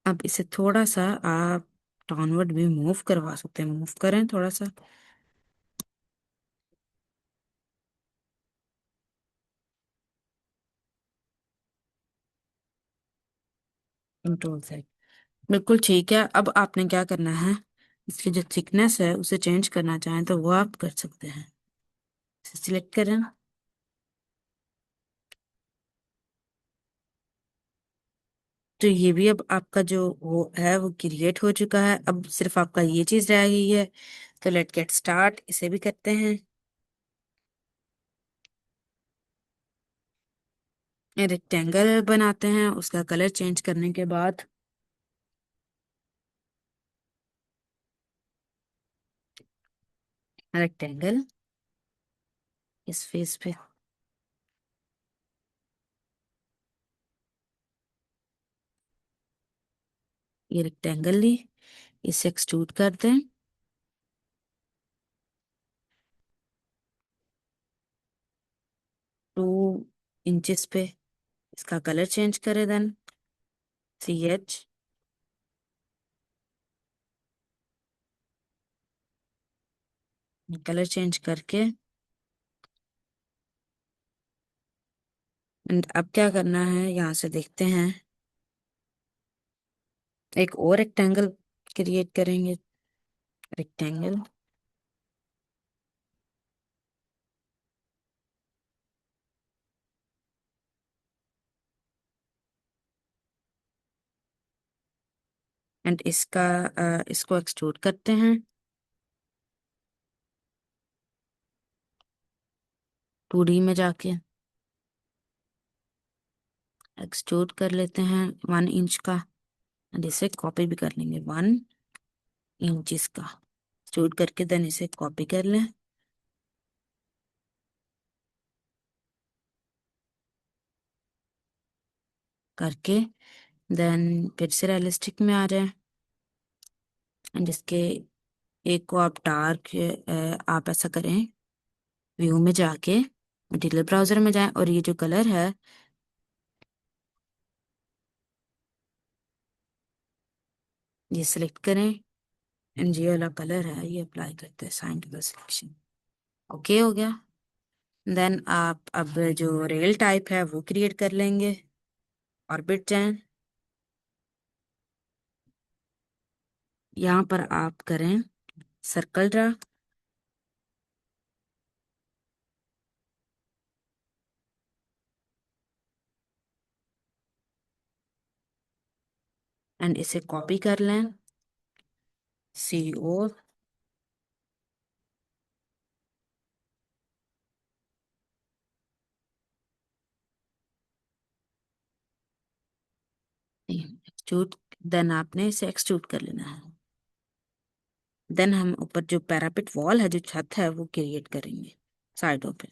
अब इसे थोड़ा सा आप डाउनवर्ड भी मूव करवा सकते हैं, मूव करें थोड़ा सा। कंट्रोल Z, बिल्कुल ठीक है। अब आपने क्या करना है, इसकी जो थिकनेस है उसे चेंज करना चाहें तो वो आप कर सकते हैं। इसे सिलेक्ट करें। तो ये भी अब आपका जो वो है वो क्रिएट हो चुका है। अब सिर्फ आपका ये चीज रह गई है। तो लेट गेट स्टार्ट, इसे भी करते हैं। रेक्टेंगल बनाते हैं, उसका कलर चेंज करने के बाद रेक्टेंगल इस फेस पे, ये रेक्टेंगल ली, इसे एक्सट्रूड कर दें 2 इंचेस पे। इसका कलर चेंज करें, देन CH, कलर चेंज करके। एंड अब क्या करना है, यहाँ से देखते हैं, एक और रेक्टेंगल क्रिएट करेंगे। रेक्टेंगल, एंड इसको एक्सट्रूड करते हैं 2D में जाके। एक्सट्रूड कर लेते हैं 1 इंच का। एंड इसे कॉपी भी कर लेंगे 1 इंच का। एक्सट्रूड करके देन इसे कॉपी कर लें। करके देन फिर से रियलिस्टिक में आ जाए। एंड इसके एक को आप आप ऐसा करें, व्यू में जाके मटीरियल ब्राउजर में जाएं और ये जो कलर है ये सिलेक्ट करें। एंड ये वाला कलर है ये अप्लाई करते हैं, sign to the selection. Okay हो गया। देन आप अब जो रेल टाइप है वो क्रिएट कर लेंगे। ऑर्बिट जाएं, यहाँ पर आप करें सर्कल ड्रा। एंड इसे कॉपी कर लें CO। एक्सट्रूड, देन आपने इसे एक्सट्रूड कर लेना है। देन हम ऊपर जो पैरापिट वॉल है, जो छत है, वो क्रिएट करेंगे साइडों पे।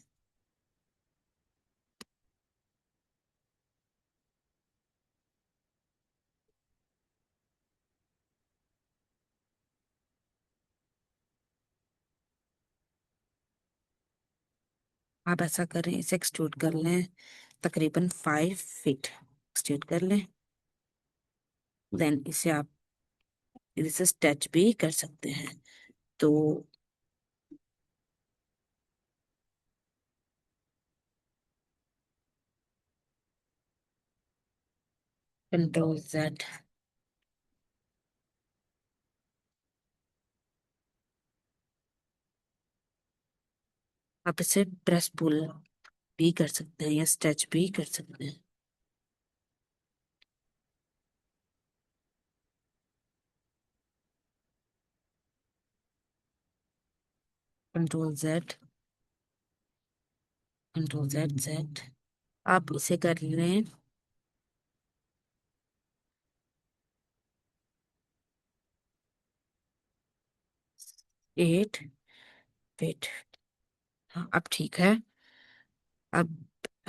आप ऐसा करें, इसे एक्सट्रूड कर लें तकरीबन 5 फीट एक्सट्रूड कर लें। देन इसे आप इसे स्ट्रेच भी कर सकते हैं। तो Ctrl Z। आप इसे प्रेस पुल भी कर सकते हैं या स्ट्रेच भी कर सकते हैं। Ctrl Z, Ctrl Z। आप इसे कर लें 8 फीट। हाँ अब ठीक है। अब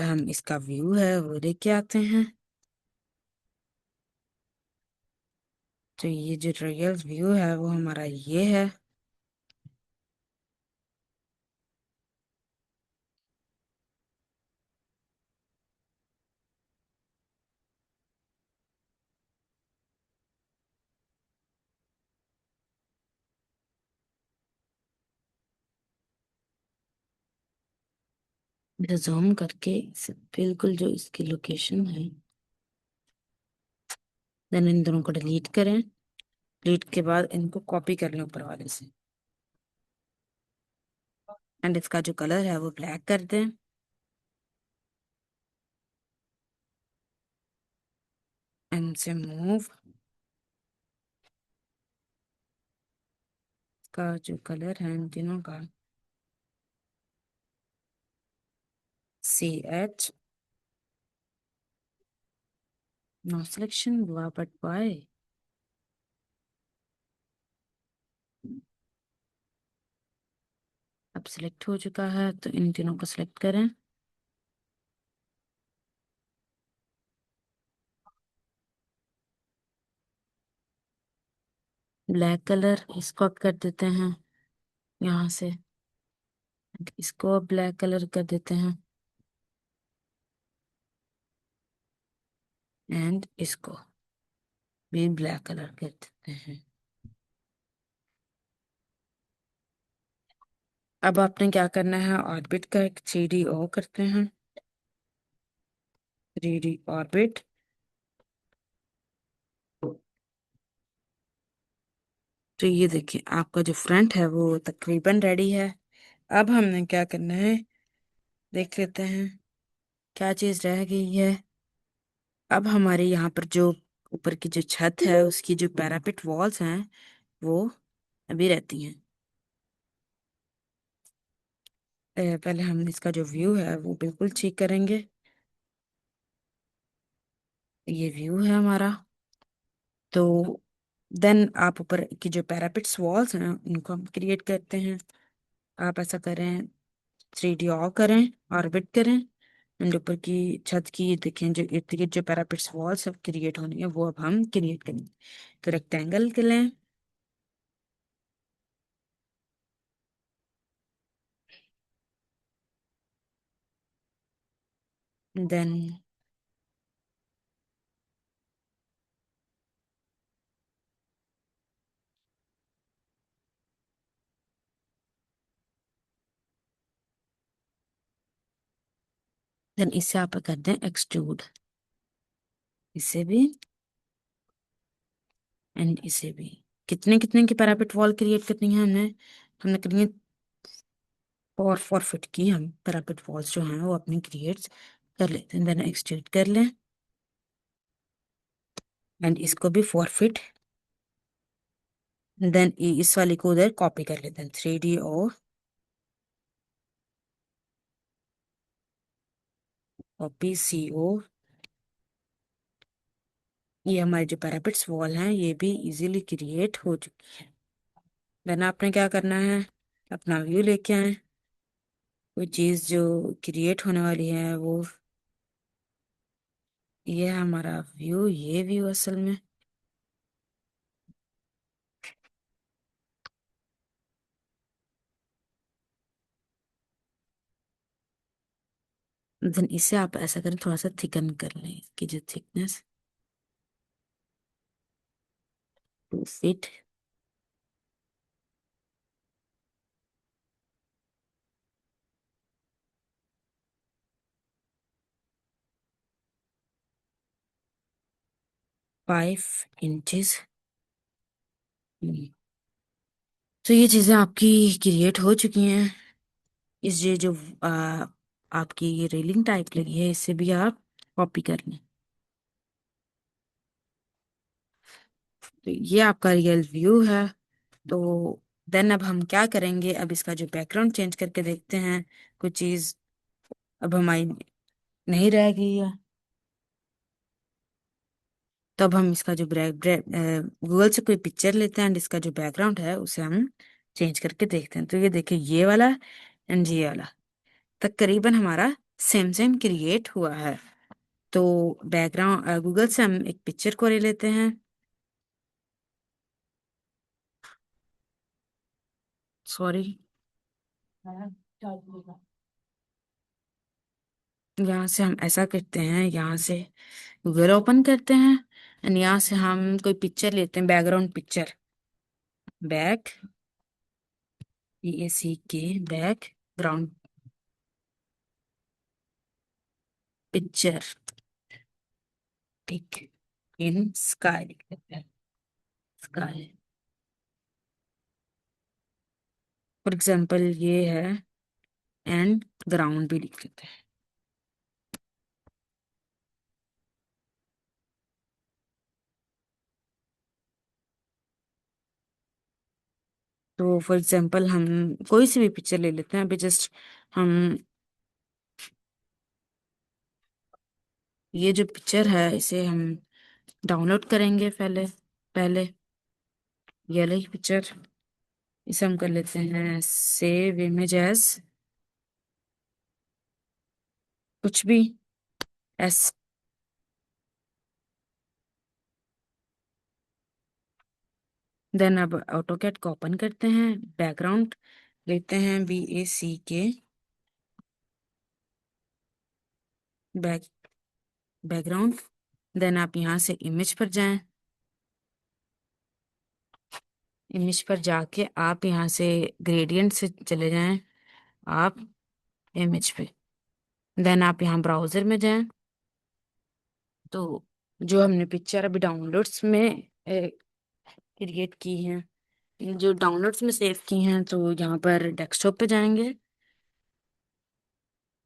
हम इसका व्यू है वो लेके आते हैं। तो ये जो रियल व्यू है वो हमारा ये है। इसे जूम करके इसे बिल्कुल जो इसकी लोकेशन है, देन इन दोनों को डिलीट करें। डिलीट के बाद इनको कॉपी कर लें ऊपर वाले से। एंड इसका जो कलर है वो ब्लैक कर दें। एंड से मूव का जो कलर है इन तीनों का CH। नो सिलेक्शन हुआ बट वाई। अब सिलेक्ट हो चुका है तो इन तीनों को सिलेक्ट करें। ब्लैक कलर इसको कर देते हैं यहाँ से। इसको ब्लैक कलर कर देते हैं। एंड इसको भी ब्लैक कलर कर देते हैं। अब आपने क्या करना है, ऑर्बिट का एक 3D करते हैं। 3D orbit. तो ये देखिए आपका जो फ्रंट है वो तकरीबन रेडी है। अब हमने क्या करना है देख लेते हैं क्या चीज रह गई है। अब हमारे यहाँ पर जो ऊपर की जो छत है उसकी जो पैरापिट वॉल्स हैं वो अभी रहती हैं। पहले हम इसका जो व्यू है वो बिल्कुल चेक करेंगे। ये व्यू है हमारा। तो देन आप ऊपर की जो पैरापिट्स वॉल्स हैं उनको हम क्रिएट करते हैं। आप ऐसा करें, 3D ऑफ करें, ऑर्बिट करें, एंड ऊपर की छत की देखें जो इर्द गिर्द जो पैरापिट्स वॉल्स अब क्रिएट होनी है वो अब हम क्रिएट करेंगे। तो रेक्टेंगल के लें, देन इसे आप कर दें एक्सट्रूड, इसे भी एंड इसे भी। कितने कितने की पैरापिट वॉल क्रिएट करनी है हमने? हमने करनी है 4 4 फीट की। हम पैरापिट वॉल्स जो हैं वो अपनी क्रिएट कर लेते हैं, देन एक्सट्रूड कर लें एंड इसको भी 4 फीट। देन इस वाली को उधर कॉपी कर लेते हैं, 3D और कॉपी CO। ये हमारे जो पैरापिट्स वॉल हैं ये भी इजीली क्रिएट हो चुकी है। देन आपने क्या करना है, अपना व्यू लेके आए। कोई चीज जो क्रिएट होने वाली है वो, ये है हमारा व्यू। ये व्यू असल में देन इसे आप ऐसा करें, थोड़ा सा थिकन कर लें इसकी जो थिकनेस, 2 फीट। 5 इंचेस। तो ये चीजें आपकी क्रिएट हो चुकी हैं। इस ये जो आ, आपकी ये रेलिंग टाइप लगी है इसे भी आप कॉपी कर लें। तो ये आपका रियल व्यू है। तो देन अब हम क्या करेंगे, अब इसका जो बैकग्राउंड चेंज करके देखते हैं। कुछ चीज अब हमारी नहीं रह गई है। तो अब हम इसका जो गूगल से कोई पिक्चर लेते हैं एंड इसका जो बैकग्राउंड है उसे हम चेंज करके देखते हैं। तो ये देखिए, ये वाला एंड ये वाला तकरीबन हमारा सेम सेम क्रिएट हुआ है। तो बैकग्राउंड गूगल से हम एक पिक्चर को ले लेते हैं। सॉरी, यहाँ से हम ऐसा करते हैं, यहाँ से गूगल ओपन करते हैं एंड यहाँ से हम कोई पिक्चर लेते हैं, background picture. Back BACK background picture, ठीक, इन स्काई लिख लेते हैं, स्काई। फॉर एग्जाम्पल ये है, एंड ग्राउंड भी लिख लेते हैं। तो फॉर एग्जाम्पल हम कोई सी भी पिक्चर ले लेते हैं अभी, जस्ट हम ये जो पिक्चर है इसे हम डाउनलोड करेंगे पहले। पहले ये वाली पिक्चर, इसे हम कर लेते हैं सेव इमेज एज कुछ भी, एस। देन अब ऑटोकैड को ओपन करते हैं, बैकग्राउंड लेते हैं BACK बैक बैकग्राउंड। देन आप यहाँ से इमेज पर जाएं, इमेज पर जाके आप यहाँ से ग्रेडियंट से चले जाएं आप इमेज पे। देन आप यहाँ ब्राउजर में जाएं। तो जो हमने पिक्चर अभी डाउनलोड्स में क्रिएट की हैं, जो डाउनलोड्स में सेव की हैं, तो यहाँ पर डेस्कटॉप पे जाएंगे,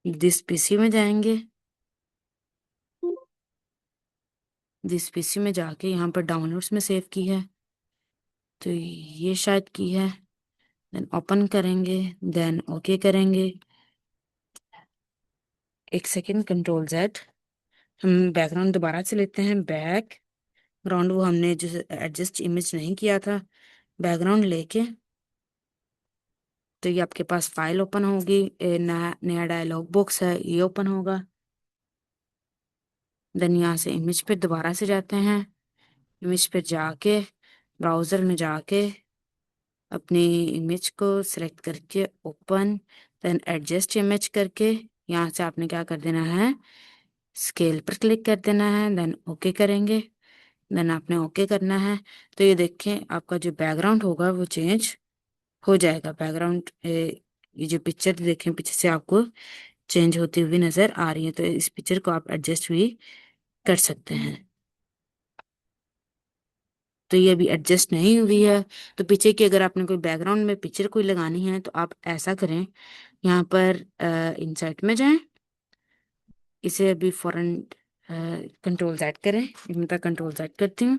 दिस PC में जाएंगे, जिस पीसी में जाके यहाँ पर डाउनलोड्स में सेव की है, तो ये शायद की है। देन ओपन करेंगे, देन ओके करेंगे। एक सेकेंड, कंट्रोल जेड। हम बैकग्राउंड दोबारा से लेते हैं, बैकग्राउंड वो हमने जो एडजस्ट इमेज नहीं किया था, बैकग्राउंड लेके, तो ये आपके पास फाइल ओपन होगी, नया नया डायलॉग बॉक्स है ये ओपन होगा। देन यहाँ से इमेज पे दोबारा से जाते हैं, इमेज पे जाके ब्राउजर में जाके अपनी इमेज को सिलेक्ट करके ओपन, देन एडजस्ट इमेज करके यहाँ से आपने क्या कर देना है, स्केल पर क्लिक कर देना है, देन ओके करेंगे। देन आपने ओके करना है, तो ये देखें आपका जो बैकग्राउंड होगा वो चेंज हो जाएगा। बैकग्राउंड ये जो पिक्चर देखें पीछे से आपको चेंज होती हुई नजर आ रही है, तो इस पिक्चर को आप एडजस्ट भी कर सकते हैं। तो ये अभी एडजस्ट नहीं हुई है, तो पीछे की अगर आपने कोई बैकग्राउंड में पिक्चर कोई लगानी है तो आप ऐसा करें, यहाँ पर इंसर्ट में जाएं, इसे अभी फौरन कंट्रोल जेड करें, मैं तो कंट्रोल जेड करती हूँ।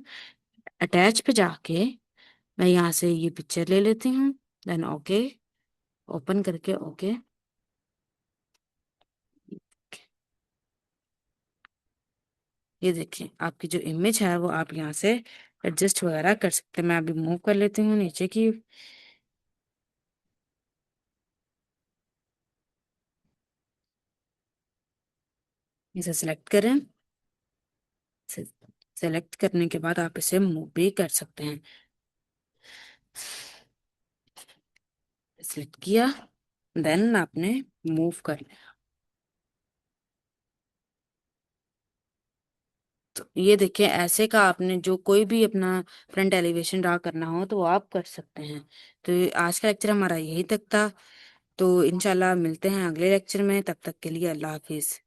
अटैच पे जाके मैं यहाँ से ये पिक्चर ले लेती हूँ, देन ओके, ओपन करके ओके। ये देखिए आपकी जो इमेज है वो आप यहाँ से एडजस्ट वगैरह कर सकते हैं। मैं अभी मूव कर लेती हूँ नीचे की, इसे सिलेक्ट करें। सेलेक्ट करने के बाद आप इसे मूव भी कर सकते हैं। सिलेक्ट किया, देन आपने मूव कर लिया। तो ये देखिए ऐसे का आपने जो कोई भी अपना फ्रंट एलिवेशन ड्रा करना हो तो वो आप कर सकते हैं। तो आज का लेक्चर हमारा यही तक था, तो इंशाल्लाह मिलते हैं अगले लेक्चर में, तब तक के लिए अल्लाह हाफिज।